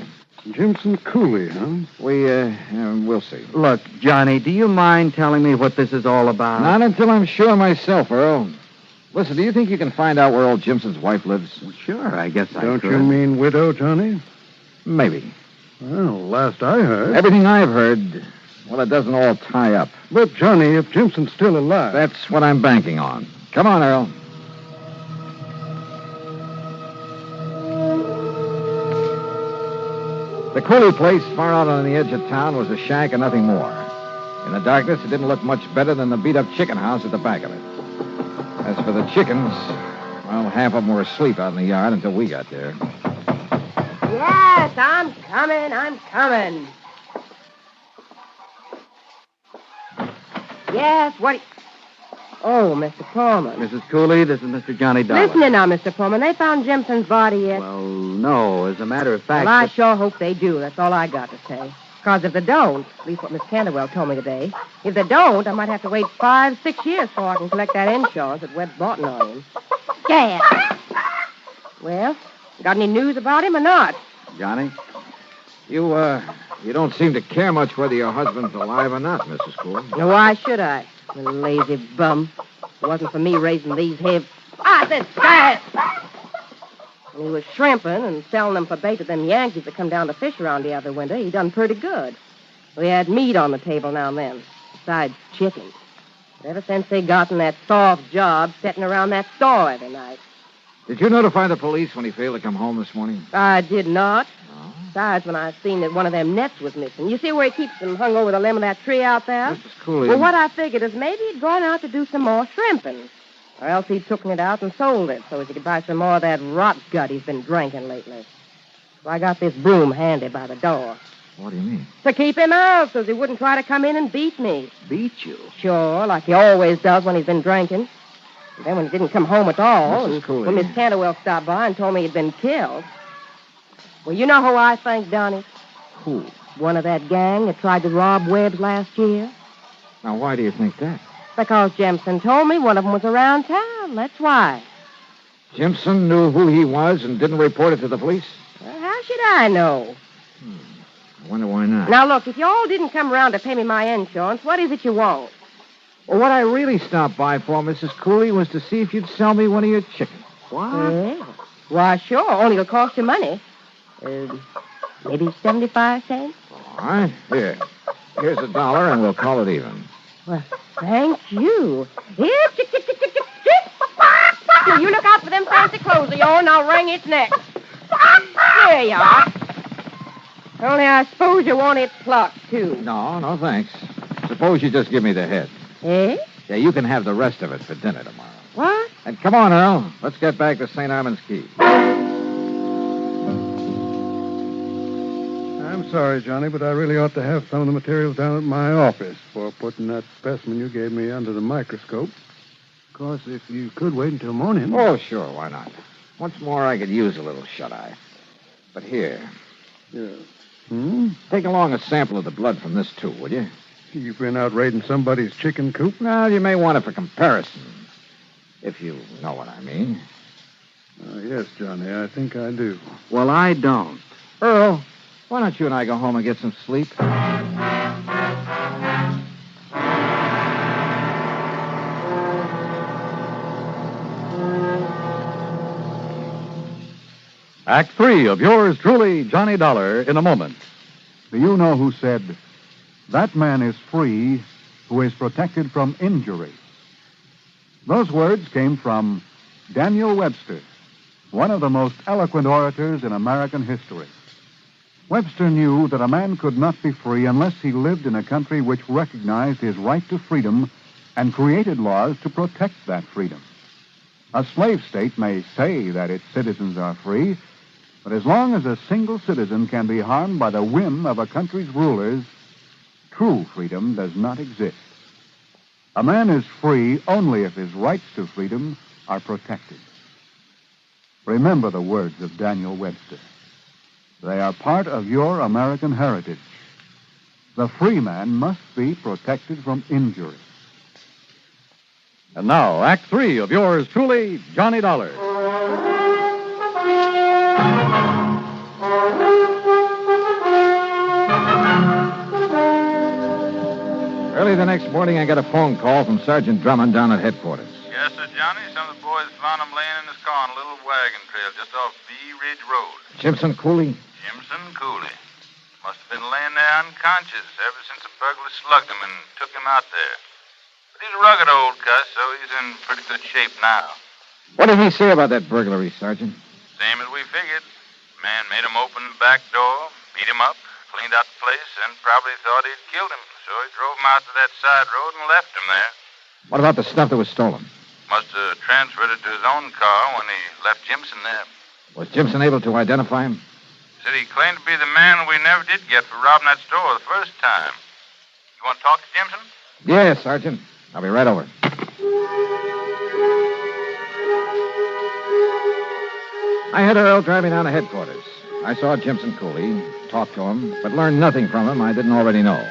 Jimson Cooley, huh? We'll see. Look, Johnny, do you mind telling me what this is all about? Not until I'm sure myself, Earl. Listen, do you think you can find out where old Jimson's wife lives? Well, sure, I guess I Don't could. you mean widow, Johnny? Maybe. Well, last I heard. Everything I've heard, well, it doesn't all tie up. But, Johnny, if Jimson's still alive... That's what I'm banking on. Come on, Earl. The Cooley place, far out on the edge of town, was a shack and nothing more. In the darkness, it didn't look much better than the beat-up chicken house at the back of it. As for the chickens, well, half of them were asleep out in the yard until we got there. Yes, I'm coming. Yes, what... Oh, Mr. Pullman. Mrs. Cooley, this is Mr. Johnny Dollar. Listen now, Mr. Pullman. They found Jimson's body yet? Well, no. As a matter of fact... Well, I sure hope they do. That's all I got to say. Because if they don't, at least what Miss Canterwell told me today, if they don't, I might have to wait 5-6 years before I can collect that insurance that Webb's bought on him. Dad! Well, got any news about him or not? Johnny, you don't seem to care much whether your husband's alive or not, Mrs. Cooley. Now, why should I? You lazy bum. If it wasn't for me raising these heads. I said, sky! When he was shrimping and selling them for bait to them Yankees that come down to fish around the other winter, he done pretty good. We had meat on the table now and then, besides chicken. But ever since they gotten that soft job sitting around that store every night. Did you notify the police when he failed to come home this morning? I did not. No? Besides, when I seen that one of them nets was missing. You see where he keeps them hung over the limb of that tree out there? Mrs. Cooley... Well, what I figured is maybe he'd gone out to do some more shrimping. Or else he'd taken it out and sold it so as he could buy some more of that rot gut he's been drinking lately. So I got this broom handy by the door. What do you mean? To keep him out so he wouldn't try to come in and beat me. Beat you? Sure, like he always does when he's been drinking. And then when he didn't come home at all, Mrs. Cooley. when Miss Canterwell stopped by and told me he'd been killed. Well, you know who I think, Donnie? Who? One of that gang that tried to rob Webb's last year. Now, why do you think that? Because Jimson told me one of them was around town. That's why. Jimson knew who he was and didn't report it to the police? Well, how should I know? I wonder why not. Now, look, if you all didn't come around to pay me my insurance, what is it you want? Well, what I really stopped by for, Mrs. Cooley, was to see if you'd sell me one of your chickens. What? Yeah. Why, sure. Only it'll cost you money. Maybe 75 cents? All right. Here's $1, and we'll call it even. Well, thank you. Here, chick, chick, chick, chick, chick, chick. Here, you look out for them fancy clothes of yours, and I'll wring its neck. There you are. Only I suppose you want it plucked, too. No, thanks. Suppose you just give me the head. Eh? Yeah, you can have the rest of it for dinner tomorrow. What? And come on, Earl. Let's get back to St. Armand's Key. I'm sorry, Johnny, but I really ought to have some of the materials down at my office for putting that specimen you gave me under the microscope. Of course, if you could wait until morning. Oh, sure, why not? Once more, I could use a little shut-eye. But here. Yeah. Take along a sample of the blood from this, too, will you? You've been out raiding somebody's chicken coop? Well, you may want it for comparison. If you know what I mean. Yes, Johnny, I think I do. Well, I don't. Earl, why don't you and I go home and get some sleep? Act 3 of yours truly, Johnny Dollar, in a moment. Do you know who said, "That man is free who is protected from injury"? Those words came from Daniel Webster, one of the most eloquent orators in American history. Webster knew that a man could not be free unless he lived in a country which recognized his right to freedom and created laws to protect that freedom. A slave state may say that its citizens are free, but as long as a single citizen can be harmed by the whim of a country's rulers, true freedom does not exist. A man is free only if his rights to freedom are protected. Remember the words of Daniel Webster. They are part of your American heritage. The free man must be protected from injury. And now, Act 3 of yours truly, Johnny Dollar. Early the next morning, I got a phone call from Sergeant Drummond down at headquarters. Yes, sir, Johnny. Some of the boys found him laying in his car on a little wagon trail just off Bee Ridge Road. Jimson Cooley? Jimson Cooley. Must have been laying there unconscious ever since the burglar slugged him and took him out there. But he's a rugged old cuss, so he's in pretty good shape now. What did he say about that burglary, Sergeant? Same as we figured. Man made him open the back door, beat him up, cleaned out the place, and probably thought he'd killed him. So he drove him out to that side road and left him there. What about the stuff that was stolen? Must have transferred it to his own car when he left Jimson there. Was Jimson able to identify him? Said he claimed to be the man we never did get for robbing that store the first time. You want to talk to Jimson? Yes, Sergeant. I'll be right over. I had Earl driving down to headquarters. I saw Jimson Cooley, talked to him, but learned nothing from him I didn't already know.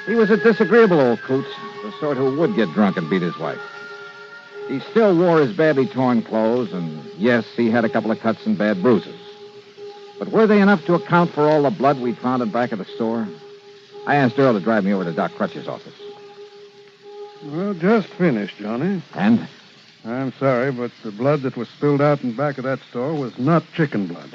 He was a disagreeable old coot, the sort who would get drunk and beat his wife. He still wore his badly torn clothes, and yes, he had a couple of cuts and bad bruises. But were they enough to account for all the blood we'd found in back of the store? I asked Earl to drive me over to Doc Crutch's office. Well, just finished, Johnny. And? I'm sorry, but the blood that was spilled out in back of that store was not chicken blood.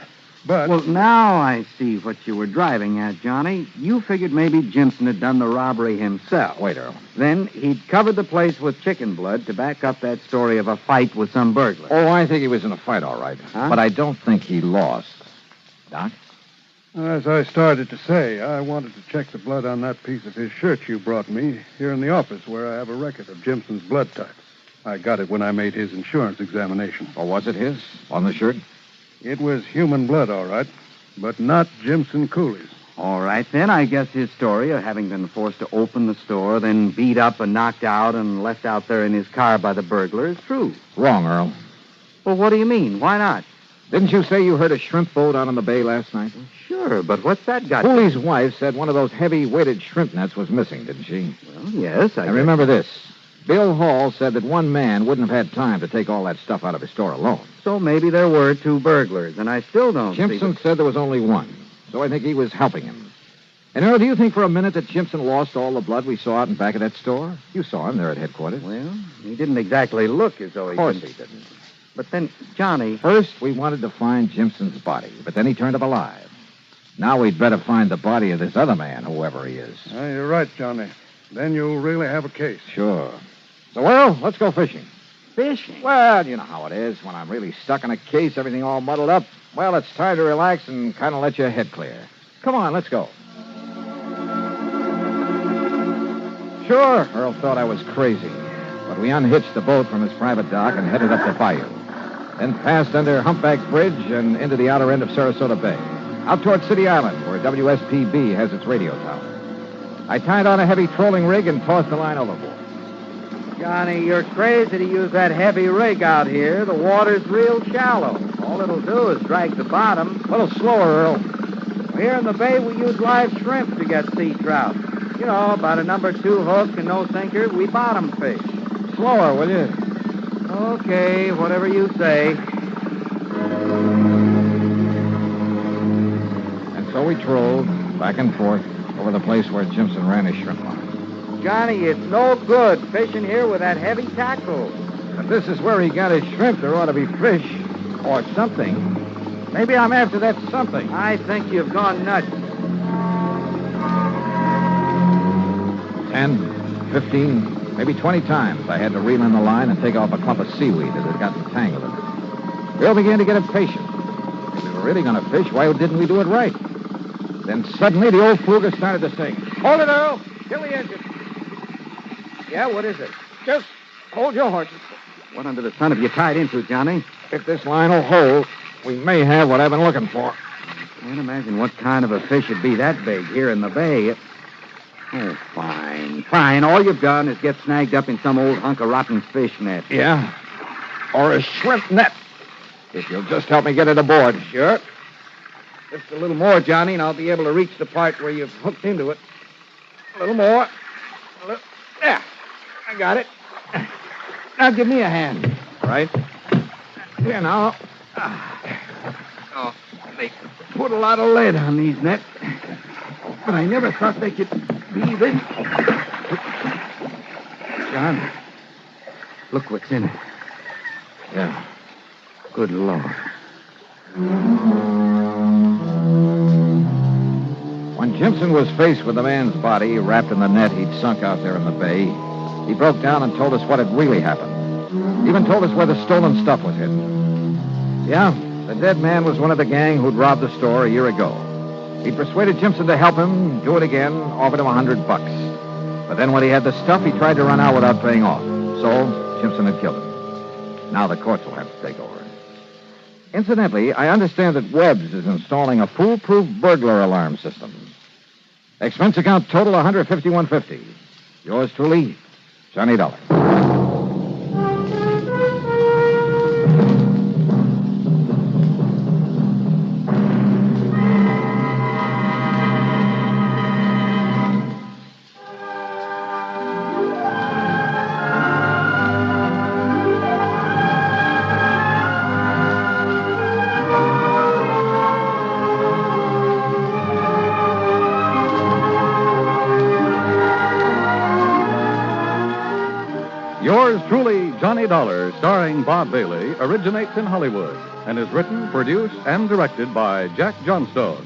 But... Well, now I see what you were driving at, Johnny. You figured maybe Jimson had done the robbery himself. Wait, Earl. Then he'd covered the place with chicken blood to back up that story of a fight with some burglar. Oh, I think he was in a fight, all right. Huh? But I don't think he lost. Doc? As I started to say, I wanted to check the blood on that piece of his shirt you brought me here in the office where I have a record of Jimson's blood type. I got it when I made his insurance examination. Or was it his? On the shirt? It was human blood, all right, but not Jimson Cooley's. All right, then I guess his story of having been forced to open the store, then beat up and knocked out and left out there in his car by the burglar is true. Wrong, Earl. Well, what do you mean? Why not? Didn't you say you heard a shrimp boat out on the bay last night? Sure, but what's that got Cooley's wife said one of those heavy-weighted shrimp nets was missing, didn't she? Well, yes, And remember this. Bill Hall said that one man wouldn't have had time to take all that stuff out of his store alone. So maybe there were two burglars, and I still don't Jimson said there was only one, so I think he was helping him. And, Earl, do you think for a minute that Jimson lost all the blood we saw out in back of that store? You saw him there at headquarters. Well, he didn't exactly look as though he... Of course he didn't. But then, Johnny... First, we wanted to find Jimson's body, but then he turned up alive. Now we'd better find the body of this other man, whoever he is. You're right, Johnny. Then you'll really have a case. Sure. So, Earl, let's go fishing. Fishing? Well, you know how it is. When I'm really stuck in a case, everything all muddled up. Well, it's time to relax and kind of let your head clear. Come on, let's go. Sure, Earl thought I was crazy. But we unhitched the boat from his private dock and headed up the bayou. Then passed under Humpback Bridge and into the outer end of Sarasota Bay. Out toward City Island, where WSPB has its radio tower. I tied on a heavy trolling rig and tossed the line overboard. Johnny, you're crazy to use that heavy rig out here. The water's real shallow. All it'll do is drag the bottom. A little slower, Earl. Here in the bay, we use live shrimp to get sea trout. You know, about a number 2 hook and no sinker, we bottom fish. Slower, will you? Okay, whatever you say. And so we trolled back and forth over the place where Jimson ran his shrimp line. Johnny, it's no good fishing here with that heavy tackle. If this is where he got his shrimp, there ought to be fish or something. Maybe I'm after that something. I think you've gone nuts. 10, 15, maybe 20 times I had to reel in the line and take off a clump of seaweed that had gotten tangled in it. Bill began to get impatient. If we were really going to fish, why didn't we do it right? Then suddenly the old fluger started to sing. Hold it, Earl. Kill the engine. Yeah, what is it? Just hold your horses. What under the sun have you tied into, Johnny? If this line will hold, we may have what I've been looking for. Can't imagine what kind of a fish would be that big here in the bay. Oh, fine, fine. All you've done is get snagged up in some old hunk of rotten fish net. Yeah? Or a shrimp net. If you'll just help me get it aboard. Sure. Just a little more, Johnny, and I'll be able to reach the part where you've hooked into it. A little more. Yeah, I got it. Now give me a hand. Right? Here now. Oh, they put a lot of lead on these nets. But I never thought they could be this. John, look what's in it. Yeah. Good Lord. When Jimson was faced with the man's body wrapped in the net he'd sunk out there in the bay, he broke down and told us what had really happened. Even told us where the stolen stuff was hidden. Yeah, the dead man was one of the gang who'd robbed the store a year ago. He'd persuaded Jimson to help him do it again, offered him $100. But then when he had the stuff, he tried to run out without paying off. So, Jimson had killed him. Now the courts will have to take over. Incidentally, I understand that Webb's is installing a foolproof burglar alarm system. Expense account total $151.50. Yours truly, Johnny Dollar. Yours truly, Johnny Dollar, starring Bob Bailey, originates in Hollywood and is written, produced, and directed by Jack Johnstone.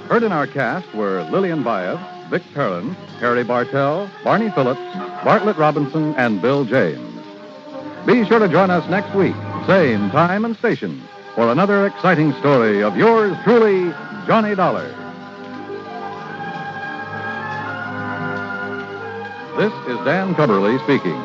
Heard in our cast were Lillian Baeff, Vic Perrin, Harry Bartell, Barney Phillips, Bartlett Robinson, and Bill James. Be sure to join us next week, same time and station, for another exciting story of yours truly, Johnny Dollar. This is Dan Cubberly speaking.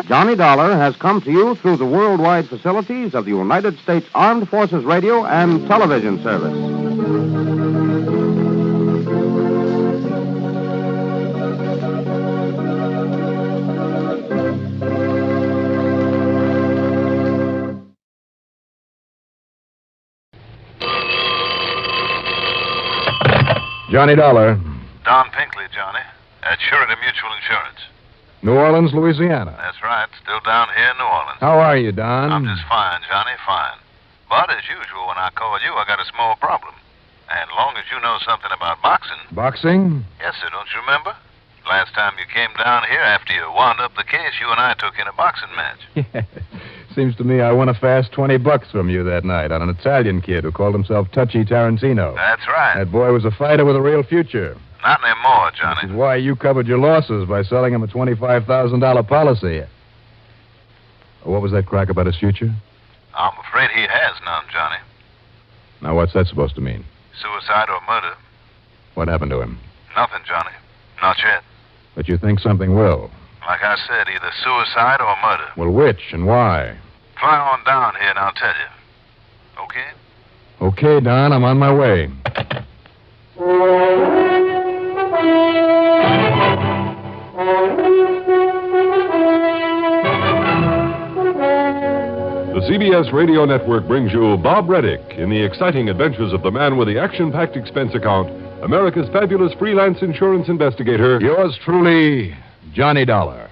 Johnny Dollar has come to you through the worldwide facilities of the United States Armed Forces Radio and Television Service. Johnny Dollar, Don Pinkley, Johnny. At Surety Mutual Insurance. New Orleans, Louisiana. That's right. Still down here in New Orleans. How are you, Don? I'm just fine, Johnny, fine. But as usual, when I call you, I got a small problem. And long as you know something about boxing. Boxing? Yes, sir. Don't you remember? Last time you came down here after you wound up the case, you and I took in a boxing match. Yeah. Seems to me I won a fast $20 from you that night on an Italian kid who called himself Touchy Tarantino. That's right. That boy was a fighter with a real future. Not anymore, Johnny. Which is why you covered your losses by selling him a $25,000 policy. What was that crack about his future? I'm afraid he has none, Johnny. Now, what's that supposed to mean? Suicide or murder? What happened to him? Nothing, Johnny. Not yet. But you think something will? Like I said, either suicide or murder. Well, which and why? Fly on down here and I'll tell you. Okay? Okay, Don, I'm on my way. The CBS Radio Network brings you Bob Reddick in the exciting adventures of the man with the action-packed expense account, America's fabulous freelance insurance investigator. Yours truly, Johnny Dollar.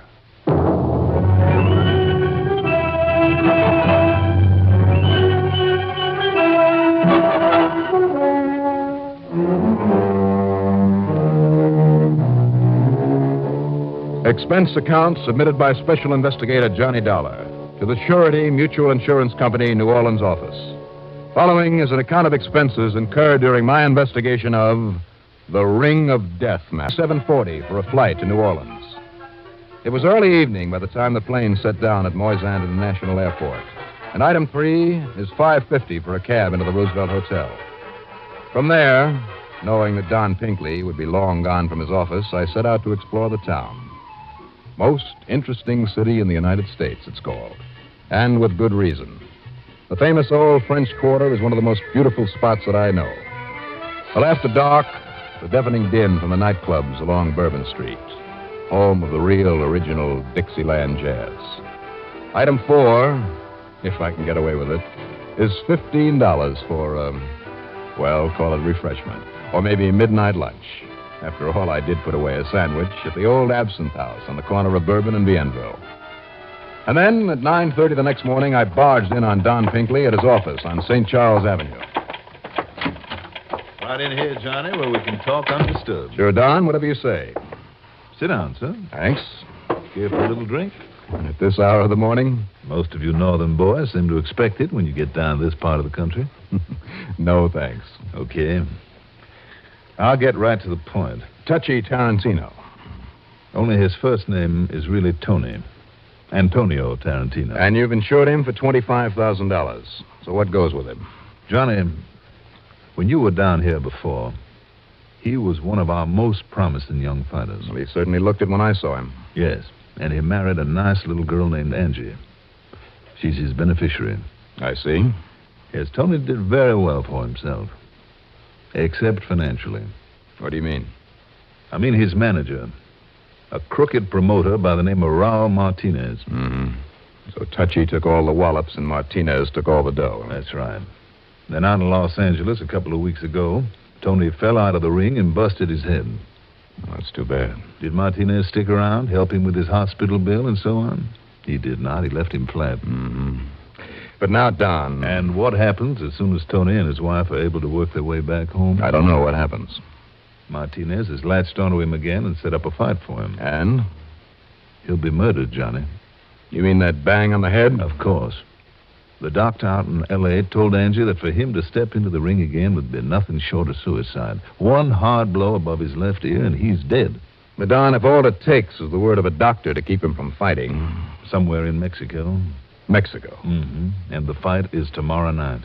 Expense account submitted by Special Investigator Johnny Dollar to the Surety Mutual Insurance Company, New Orleans office. Following is an account of expenses incurred during my investigation of the Ring of Death map. 7:40 for a flight to New Orleans. It was early evening by the time the plane set down at Moisant International Airport. And item 3 is $5.50 for a cab into the Roosevelt Hotel. From there, knowing that Don Pinkley would be long gone from his office, I set out to explore the town. Most interesting city in the United States, it's called. And with good reason. The famous old French Quarter is one of the most beautiful spots that I know. Well, after dark, the deafening din from the nightclubs along Bourbon Street, home of the real original Dixieland jazz. Item 4, if I can get away with it, is $15 for, call it refreshment. Or maybe midnight lunch. After all, I did put away a sandwich at the old Absinthe House on the corner of Bourbon and Bienville. And then, at 9:30 the next morning, I barged in on Don Pinkley at his office on St. Charles Avenue. Right in here, Johnny, where we can talk undisturbed. Sure, Don, whatever you say. Sit down, sir. Thanks. Care for a little drink? At this hour of the morning? Most of you northern boys seem to expect it when you get down to this part of the country. No, thanks. Okay. I'll get right to the point. Touchy Tarantino. Only his first name is really Tony. Antonio Tarantino. And you've insured him for $25,000. So what goes with him? Johnny, when you were down here before, he was one of our most promising young fighters. Well, he certainly looked it when I saw him. Yes, and he married a nice little girl named Angie. She's his beneficiary. I see. Yes, Tony did very well for himself. Except financially. What do you mean? I mean his manager. A crooked promoter by the name of Raul Martinez. Mm-hmm. So Touchy took all the wallops and Martinez took all the dough. That's right. Then out in Los Angeles a couple of weeks ago, Tony fell out of the ring and busted his head. Oh, that's too bad. Did Martinez stick around, help him with his hospital bill and so on? He did not. He left him flat. Mm-hmm. But now, Don... And what happens as soon as Tony and his wife are able to work their way back home? I don't know what happens. Martinez has latched onto him again and set up a fight for him. And? He'll be murdered, Johnny. You mean that bang on the head? Of course. The doctor out in L.A. told Angie that for him to step into the ring again would be nothing short of suicide. One hard blow above his left ear and he's dead. But, Don, if all it takes is the word of a doctor to keep him from fighting... Somewhere in Mexico. Mexico? Mm-hmm. And the fight is tomorrow night.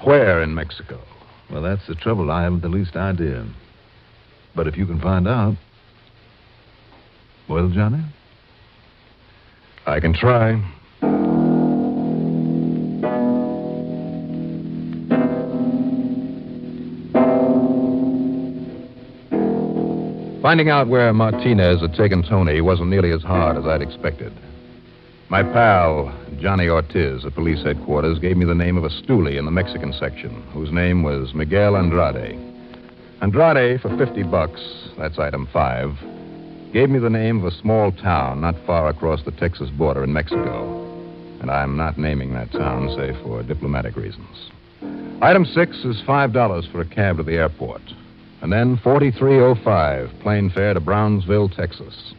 Where in Mexico? Well, that's the trouble. I haven't the least idea. But if you can find out... Well, Johnny? I can try. Finding out where Martinez had taken Tony wasn't nearly as hard as I'd expected. My pal, Johnny Ortiz, at police headquarters, gave me the name of a stoolie in the Mexican section, whose name was Miguel Andrade. Andrade, for $50, that's item 5, gave me the name of a small town not far across the Texas border in Mexico. And I'm not naming that town, save for diplomatic reasons. Item 6 is $5 for a cab to the airport. And then $43.05, plane fare to Brownsville, Texas.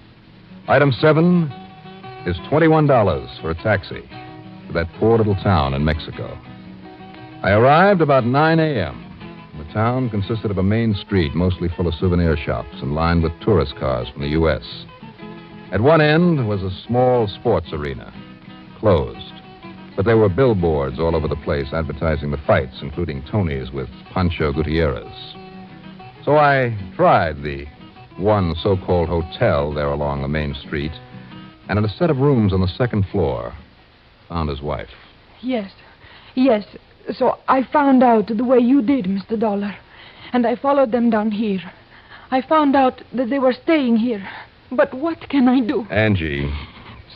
Item 7 is $21 for a taxi to that poor little town in Mexico. I arrived about 9 a.m. The town consisted of a main street mostly full of souvenir shops and lined with tourist cars from the U.S. At one end was a small sports arena, closed. But there were billboards all over the place advertising the fights, including Tony's with Pancho Gutierrez. So I tried the one so-called hotel there along the main street, and in a set of rooms on the second floor, found his wife. Yes. So I found out the way you did, Mr. Dollar. And I followed them down here. I found out that they were staying here. But what can I do? Angie.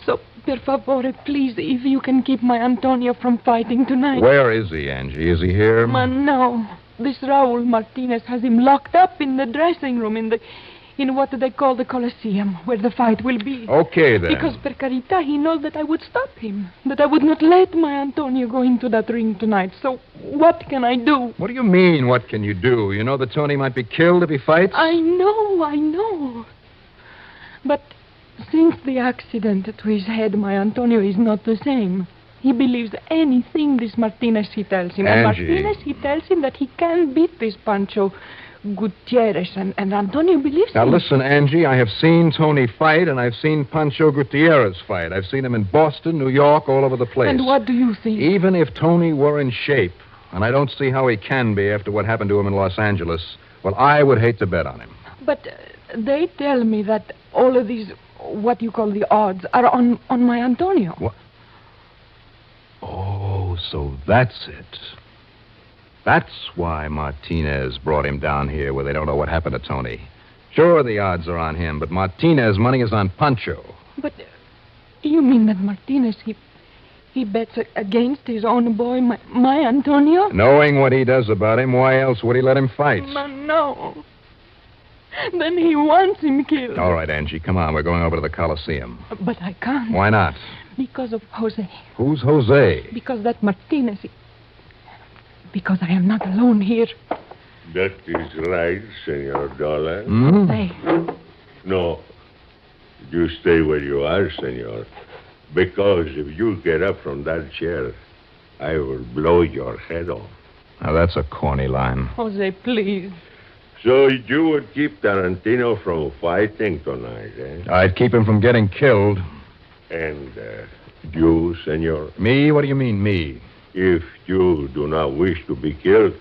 So, per favore, please, if you can keep my Antonio from fighting tonight. Where is he, Angie? Is he here? No. this Raul Martinez has him locked up in the dressing room in what they call the Coliseum, where the fight will be. Okay, then. Because, per carita, he knows that I would stop him, that I would not let my Antonio go into that ring tonight. So what can I do? What do you mean, what can you do? You know that Tony might be killed if he fights? I know. But since the accident to his head, my Antonio is not the same. He believes anything this Martinez he tells him. And Angie. Martinez, he tells him that he can beat this Pancho Gutierrez, and Antonio believes Now him. listen, Angie, I have seen Tony fight, and I've seen Pancho Gutierrez fight. I've seen him in Boston, New York, all over the place. And what do you think? Even if Tony were in shape, and I don't see how he can be after what happened to him in Los Angeles, well, I would hate to bet on him. But they tell me that all of these, what you call the odds, are on my Antonio. What? Oh, so that's it. That's why Martinez brought him down here where they don't know what happened to Tony. Sure, the odds are on him, but Martinez's money is on Pancho. But you mean that Martinez, he bets against his own boy, my Antonio? Knowing what he does about him, why else would he let him fight? No. Then he wants him killed. All right, Angie, come on. We're going over to the Coliseum. But I can't. Why not? Because of Jose. Who's Jose? Because that Martinez... Because I am not alone here. That is right, Senor Dollar. Jose. No. You stay where you are, Senor. Because if you get up from that chair, I will blow your head off. Now, that's a corny line. Jose, please. So you would keep Tarantino from fighting tonight, eh? I'd keep him from getting killed. And you, Senor? Me? What do you mean, me? If you do not wish to be killed,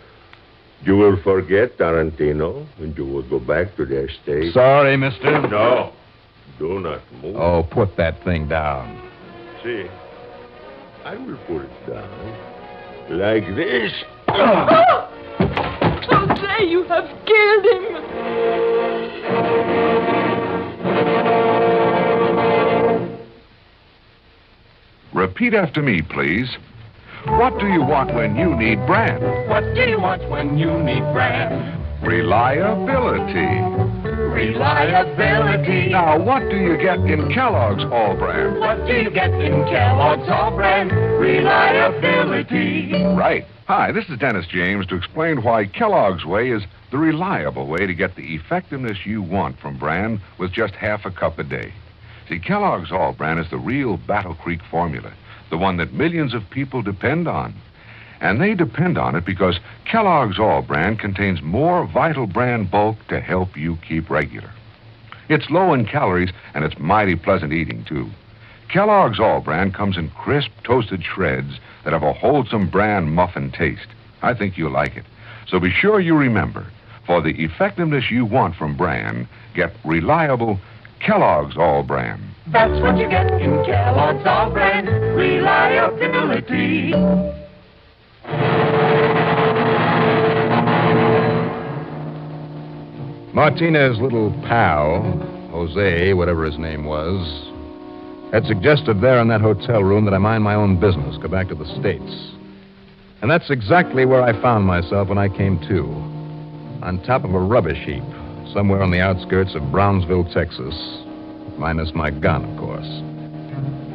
you will forget Tarantino and you will go back to the estate. Sorry, mister. No. Do not move. Oh, put that thing down. See, I will put it down. Like this. Jose, you have killed him. Repeat after me, please. What do you want when you need brand? What do you want when you need brand? Reliability. Reliability. Now, what do you get in Kellogg's All Brand? What do you get in Kellogg's All Brand? Reliability. Right. Hi, this is Dennis James to explain why Kellogg's Way is the reliable way to get the effectiveness you want from brand with just half a cup a day. See, Kellogg's All Brand is the real Battle Creek formula, the one that millions of people depend on. And they depend on it because Kellogg's All Brand contains more vital brand bulk to help you keep regular. It's low in calories, and it's mighty pleasant eating, too. Kellogg's All Brand comes in crisp, toasted shreds that have a wholesome brand muffin taste. I think you'll like it. So be sure you remember, for the effectiveness you want from brand, get reliable Kellogg's All Brand. That's what you get in Kellogg's All Brand. Reliability. Martinez's little pal, Jose, whatever his name was, had suggested there in that hotel room that I mind my own business, go back to the States. And that's exactly where I found myself when I came to. On top of a rubbish heap, somewhere on the outskirts of Brownsville, Texas. Minus my gun, of course.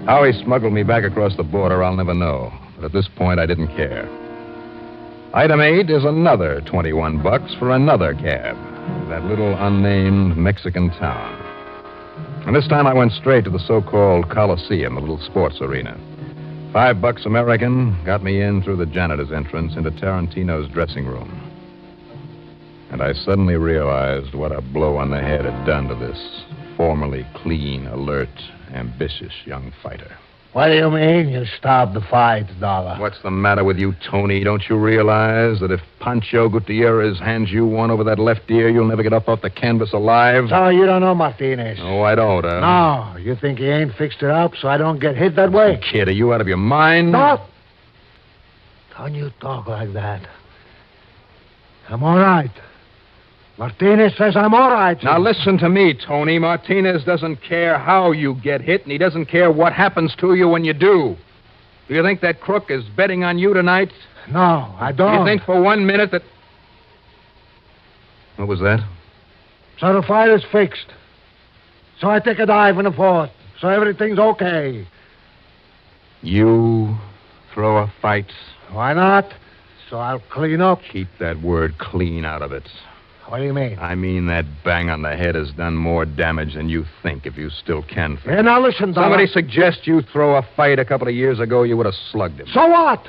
How he smuggled me back across the border, I'll never know. But at this point, I didn't care. Item 8 is another $21 for another cab. That little unnamed Mexican town. And this time I went straight to the so-called Coliseum, the little sports arena. $5 American got me in through the janitor's entrance into Tarantino's dressing room. And I suddenly realized what a blow on the head had done to this formerly clean, alert, ambitious young fighter. What do you mean you stopped the fight, Dollar? What's the matter with you, Tony? Don't you realize that if Pancho Gutierrez hands you one over that left ear, you'll never get up off the canvas alive? So you don't know Martinez? Oh, I don't, No, you think he ain't fixed it up so I don't get hit that way? Kid, are you out of your mind? No. Don't you talk like that. I'm all right. Martinez says I'm all right. Now listen to me, Tony. Martinez doesn't care how you get hit, and he doesn't care what happens to you when you do. Do you think that crook is betting on you tonight? No, I don't. You think for 1 minute that... What was that? So the fight is fixed. So I take a dive in the fort. So everything's okay. You throw a fight? Why not? So I'll clean up. Keep that word clean out of it. What do you mean? I mean that bang on the head has done more damage than you think, if you still can think. Hey, now listen, Dollar. Somebody suggests you throw a fight a couple of years ago, you would have slugged him. So what?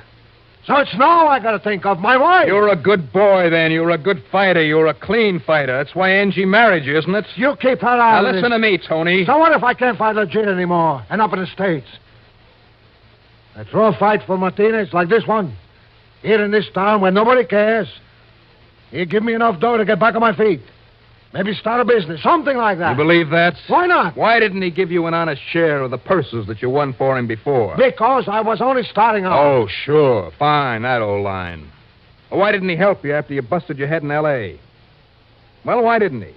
So it's now I gotta think of my wife. You're a good boy, then. You're a good fighter. You're a clean fighter. That's why Angie married you, isn't it? You keep her out Now of listen this. to me, Tony. So what if I can't fight legit anymore and up in the States? I throw a fight for Martinez like this one. Here in this town where nobody cares. He'll give me enough dough to get back on my feet. Maybe start a business, something like that. You believe that? Why not? Why didn't he give you an honest share of the purses that you won for him before? Because I was only starting out. Oh, sure. Fine, that old line. Well, why didn't he help you after you busted your head in L.A.? Well, why didn't he?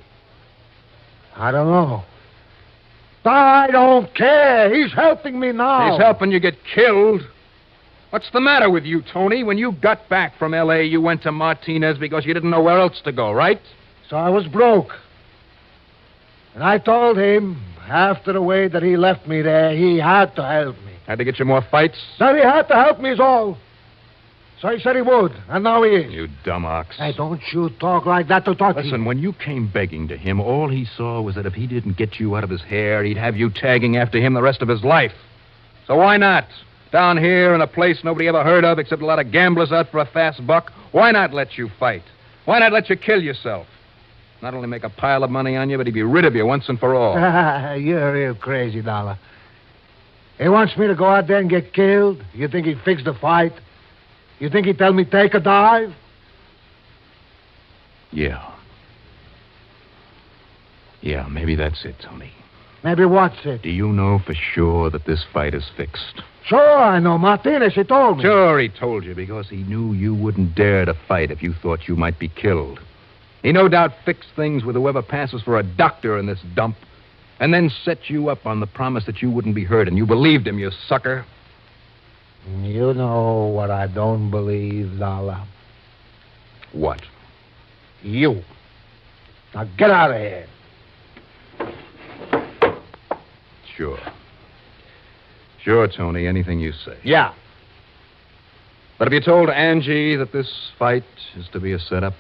I don't know. I don't care. He's helping me now. He's helping you get killed. What's the matter with you, Tony? When you got back from L.A., you went to Martinez because you didn't know where else to go, right? So I was broke. And I told him, after the way that he left me there, he had to help me. Had to get you more fights? That he had to help me is all. So he said he would, and now he is. You dumb ox. Hey, don't you talk like that to Toti. Listen, when you came begging to him, all he saw was that if he didn't get you out of his hair, he'd have you tagging after him the rest of his life. So why not? Down here in a place nobody ever heard of except a lot of gamblers out for a fast buck, why not let you fight? Why not let you kill yourself? Not only make a pile of money on you, but he'd be rid of you once and for all. You're real crazy, Dollar. He wants me to go out there and get killed? You think he'd fix the fight? You think he'd tell me take a dive? Yeah. Yeah, maybe that's it, Tony. Maybe what's it? Do you know for sure that this fight is fixed? Sure, I know. Martinez, he told me. Sure, he told you because he knew you wouldn't dare to fight if you thought you might be killed. He no doubt fixed things with whoever passes for a doctor in this dump and then set you up on the promise that you wouldn't be hurt, and you believed him, you sucker. You know what I don't believe, Dollar. What? You. Now get out of here. Sure. Sure, Tony, anything you say. Yeah. But have you told Angie that this fight is to be a setup?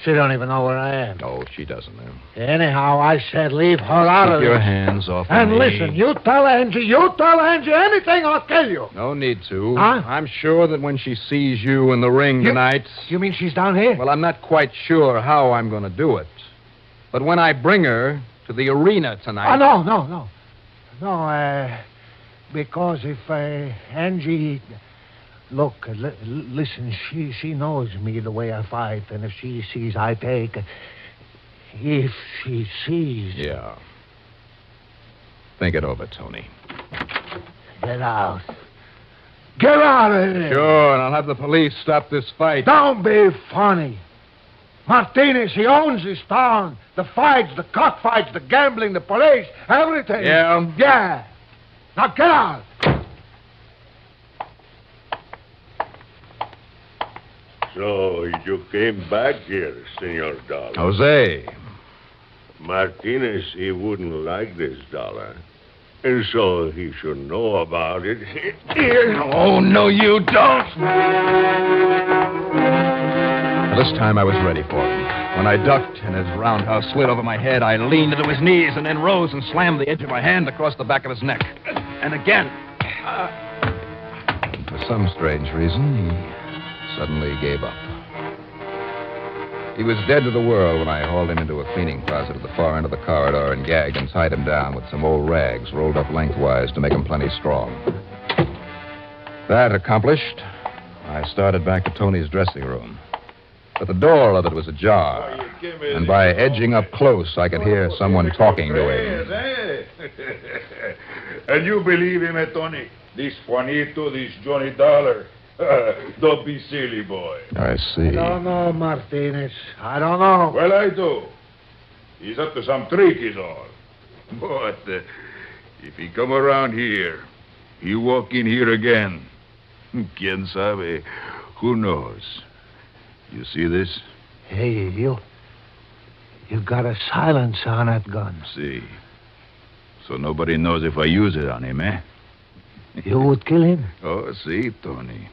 She don't even know where I am. Oh, she doesn't know. Anyhow, I said leave her out of Keep your this. hands off And me. listen, you tell Angie anything, I'll kill you. No need to. Huh? I'm sure that when she sees you in the ring tonight... You mean she's down here? Well, I'm not quite sure how I'm going to do it. But when I bring her to the arena tonight... Oh, no. No, because if Angie... Look, listen, she knows me the way I fight, and if she sees I take... If she sees... Yeah. Think it over, Tony. Get out. Get out of here. Sure, and I'll have the police stop this fight. Don't be funny. Martinez, he owns this town. The fights, the cockfights, the gambling, the police, everything. Yeah? Yeah. Now get out. So you came back here, Senor Dollar. Jose. Martinez, he wouldn't like this dollar. And so he should know about it. Oh, no, you don't. This time I was ready for him. When I ducked and his roundhouse slid over my head, I leaned into his knees and then rose and slammed the edge of my hand across the back of his neck. And again. For some strange reason, he suddenly gave up. He was dead to the world when I hauled him into a cleaning closet at the far end of the corridor and gagged and tied him down with some old rags rolled up lengthwise to make him plenty strong. That accomplished, I started back to Tony's dressing room. But the door of it was ajar, and by edging up close, I could hear someone talking to him. And you believe him, Tony? This Juanito, this Johnny Dollar. Don't be silly, boy. I see. I don't know, Martinez. I don't know. Well, I do. He's up to some trick, is all. But if he come around here, he walk in here again. Quien sabe? Who knows? You see this? Hey, you got a silencer on that gun. See. So nobody knows if I use it on him, eh? You would kill him? Oh, see, Tony.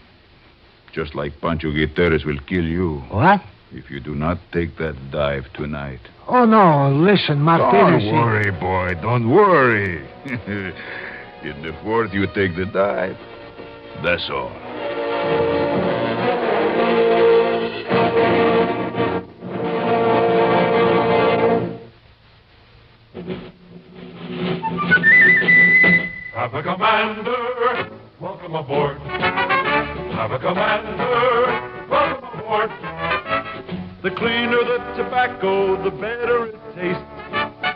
Just like Pancho Guterres will kill you. What? If you do not take that dive tonight. Oh, no. Listen, Martinez. Don't worry, boy. Don't worry. In the fourth, you take the dive. That's all. Have a commander, welcome aboard. Have a commander, welcome aboard. The cleaner the tobacco, the better it tastes.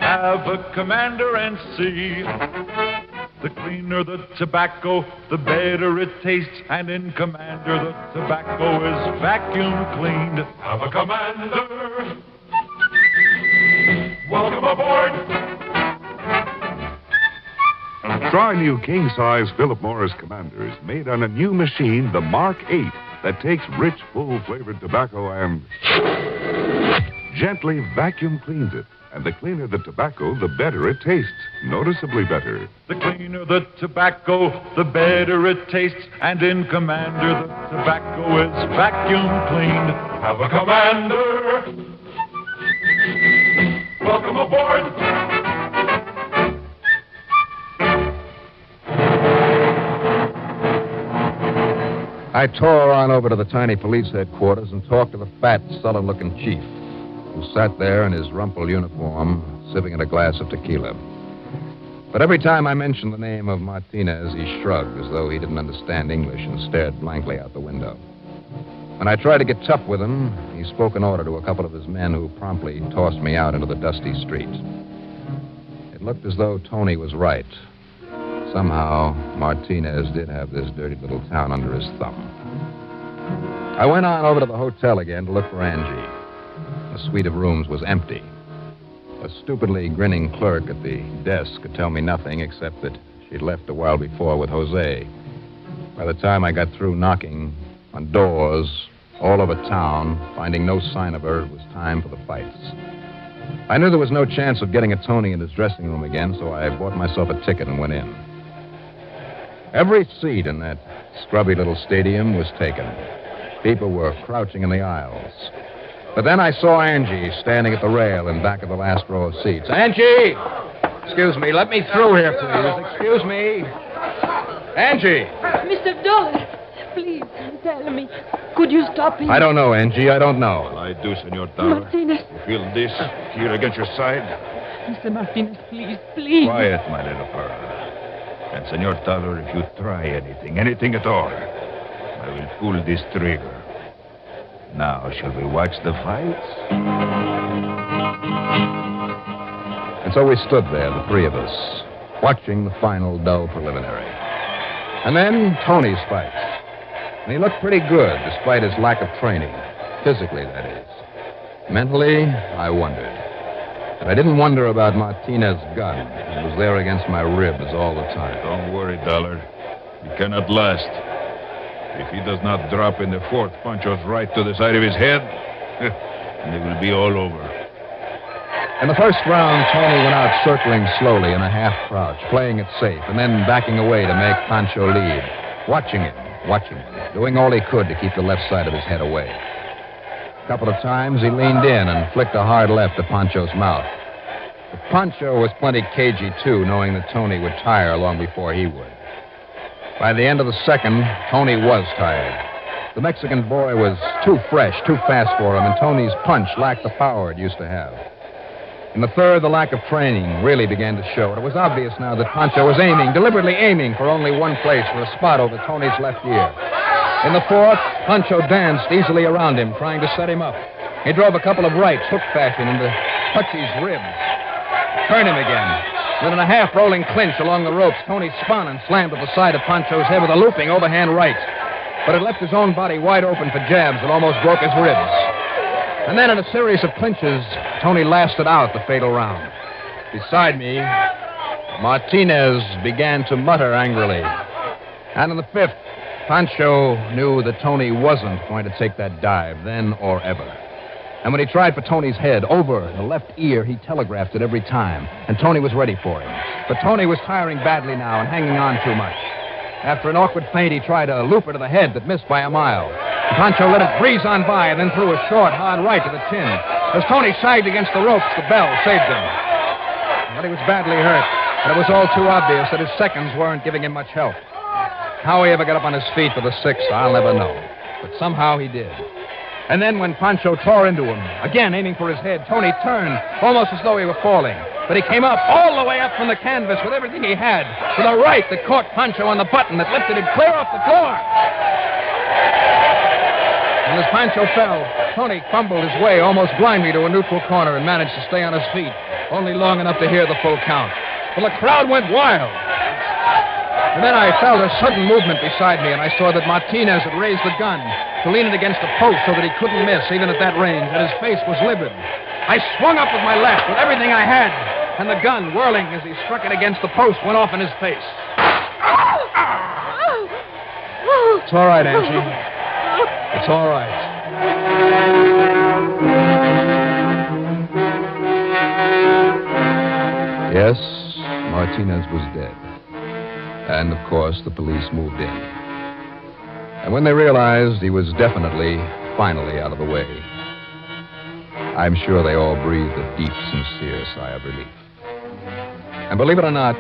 Have a commander and see. The cleaner the tobacco, the better it tastes. And in Commander, the tobacco is vacuum cleaned. Have a commander, welcome aboard. Try new king-size Philip Morris Commanders made on a new machine, the Mark 8, that takes rich, full-flavored tobacco and gently vacuum cleans it. And the cleaner the tobacco, the better it tastes. Noticeably better. The cleaner the tobacco, the better it tastes. And in Commander, the tobacco is vacuum cleaned. Have a commander. Welcome aboard. I tore on over to the tiny police headquarters and talked to the fat, sullen-looking chief, who sat there in his rumpled uniform, sipping at a glass of tequila. But every time I mentioned the name of Martinez, he shrugged as though he didn't understand English and stared blankly out the window. When I tried to get tough with him, he spoke an order to a couple of his men who promptly tossed me out into the dusty street. It looked as though Tony was right. Somehow, Martinez did have this dirty little town under his thumb. I went on over to the hotel again to look for Angie. The suite of rooms was empty. A stupidly grinning clerk at the desk could tell me nothing except that she'd left a while before with Jose. By the time I got through knocking on doors all over town, finding no sign of her, it was time for the fights. I knew there was no chance of getting a Tony in his dressing room again, so I bought myself a ticket and went in. Every seat in that scrubby little stadium was taken. People were crouching in the aisles. But then I saw Angie standing at the rail in back of the last row of seats. Angie! Excuse me, let me through here, please. Excuse me. Angie! Mr. Dollar, please tell me. Could you stop him? I don't know, Angie. I don't know. I do, Senor Dollar. Martinez. You feel this here against your side? Mr. Martinez, please, please. Quiet, my little pearl. And, Senor Dollar, if you try anything at all, I will pull this trigger. Now, shall we watch the fights? And so we stood there, the three of us, watching the final dull preliminary. And then Tony's fight. And he looked pretty good, despite his lack of training. Physically, that is. Mentally, I wondered. But I didn't wonder about Martinez's gun. It was there against my ribs all the time. Don't worry, Dollar. He cannot last. If he does not drop in the fourth, Pancho's right to the side of his head, and it will be all over. In the first round, Tony went out circling slowly in a half crouch, playing it safe, and then backing away to make Pancho lead. Watching him, doing all he could to keep the left side of his head away. A couple of times he leaned in and flicked a hard left at Pancho's mouth. But Pancho was plenty cagey, too, knowing that Tony would tire long before he would. By the end of the second, Tony was tired. The Mexican boy was too fresh, too fast for him, and Tony's punch lacked the power it used to have. In the third, the lack of training really began to show. It was obvious now that Pancho was deliberately aiming for only one place, for a spot over Tony's left ear. In the fourth, Pancho danced easily around him, trying to set him up. He drove a couple of rights, hook fashion, into Pucci's ribs. Turn him again. Then in a half-rolling clinch along the ropes, Tony spun and slammed at the side of Pancho's head with a looping overhand right. But it left his own body wide open for jabs that almost broke his ribs. And then in a series of clinches, Tony lasted out the fatal round. Beside me, Martinez began to mutter angrily. And in the fifth, Pancho knew that Tony wasn't going to take that dive then or ever. And when he tried for Tony's head, over the left ear, he telegraphed it every time. And Tony was ready for him. But Tony was tiring badly now and hanging on too much. After an awkward feint, he tried a looper to the head that missed by a mile. Pancho let it breeze on by and then threw a short, hard right to the chin. As Tony sagged against the ropes, the bell saved him. But he was badly hurt, and it was all too obvious that his seconds weren't giving him much help. How he ever got up on his feet for the sixth, I'll never know. But somehow he did. And then when Pancho tore into him, again aiming for his head, Tony turned, almost as though he were falling. But he came up, all the way up from the canvas with everything he had, with a right that caught Pancho on the button that lifted him clear off the floor. And as Pancho fell, Tony fumbled his way almost blindly to a neutral corner and managed to stay on his feet, only long enough to hear the full count. Well, the crowd went wild. And then I felt a sudden movement beside me, and I saw that Martinez had raised the gun to lean it against the post so that he couldn't miss, even at that range, and his face was livid. I swung up with my left with everything I had, and the gun, whirling as he struck it against the post, went off in his face. It's all right, Angie. It's all right. Yes, Martinez was dead. And, of course, the police moved in. And when they realized he was definitely, finally out of the way, I'm sure they all breathed a deep, sincere sigh of relief. And believe it or not,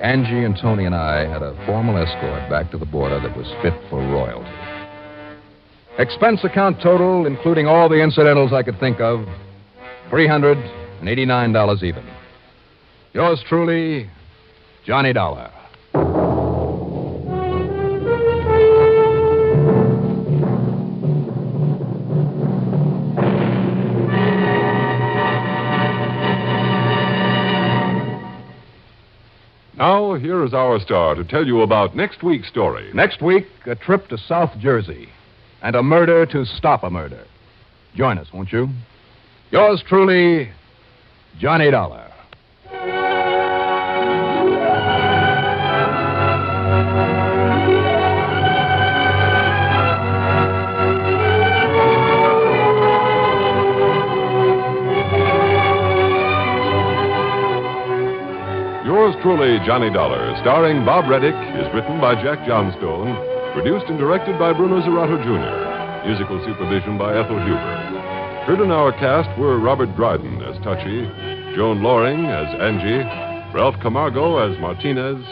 Angie and Tony and I had a formal escort back to the border that was fit for royalty. Expense account total, including all the incidentals I could think of, $389 even. Yours truly, Johnny Dollar. Now, here is our star to tell you about next week's story. Next week, a trip to South Jersey and a murder to stop a murder. Join us, won't you? Yours truly, Johnny Dollar. Yours truly, Johnny Dollar, starring Bob Reddick, is written by Jack Johnstone, produced and directed by Bruno Zerato Jr., musical supervision by Ethel Huber. Heard in our cast were Robert Dryden as Touchy, Joan Loring as Angie, Ralph Camargo as Martinez,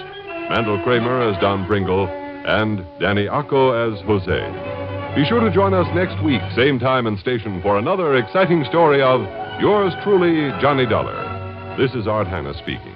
Mandel Kramer as Don Pringle, and Danny Acco as Jose. Be sure to join us next week, same time and station, for another exciting story of Yours truly, Johnny Dollar. This is Art Hanna speaking.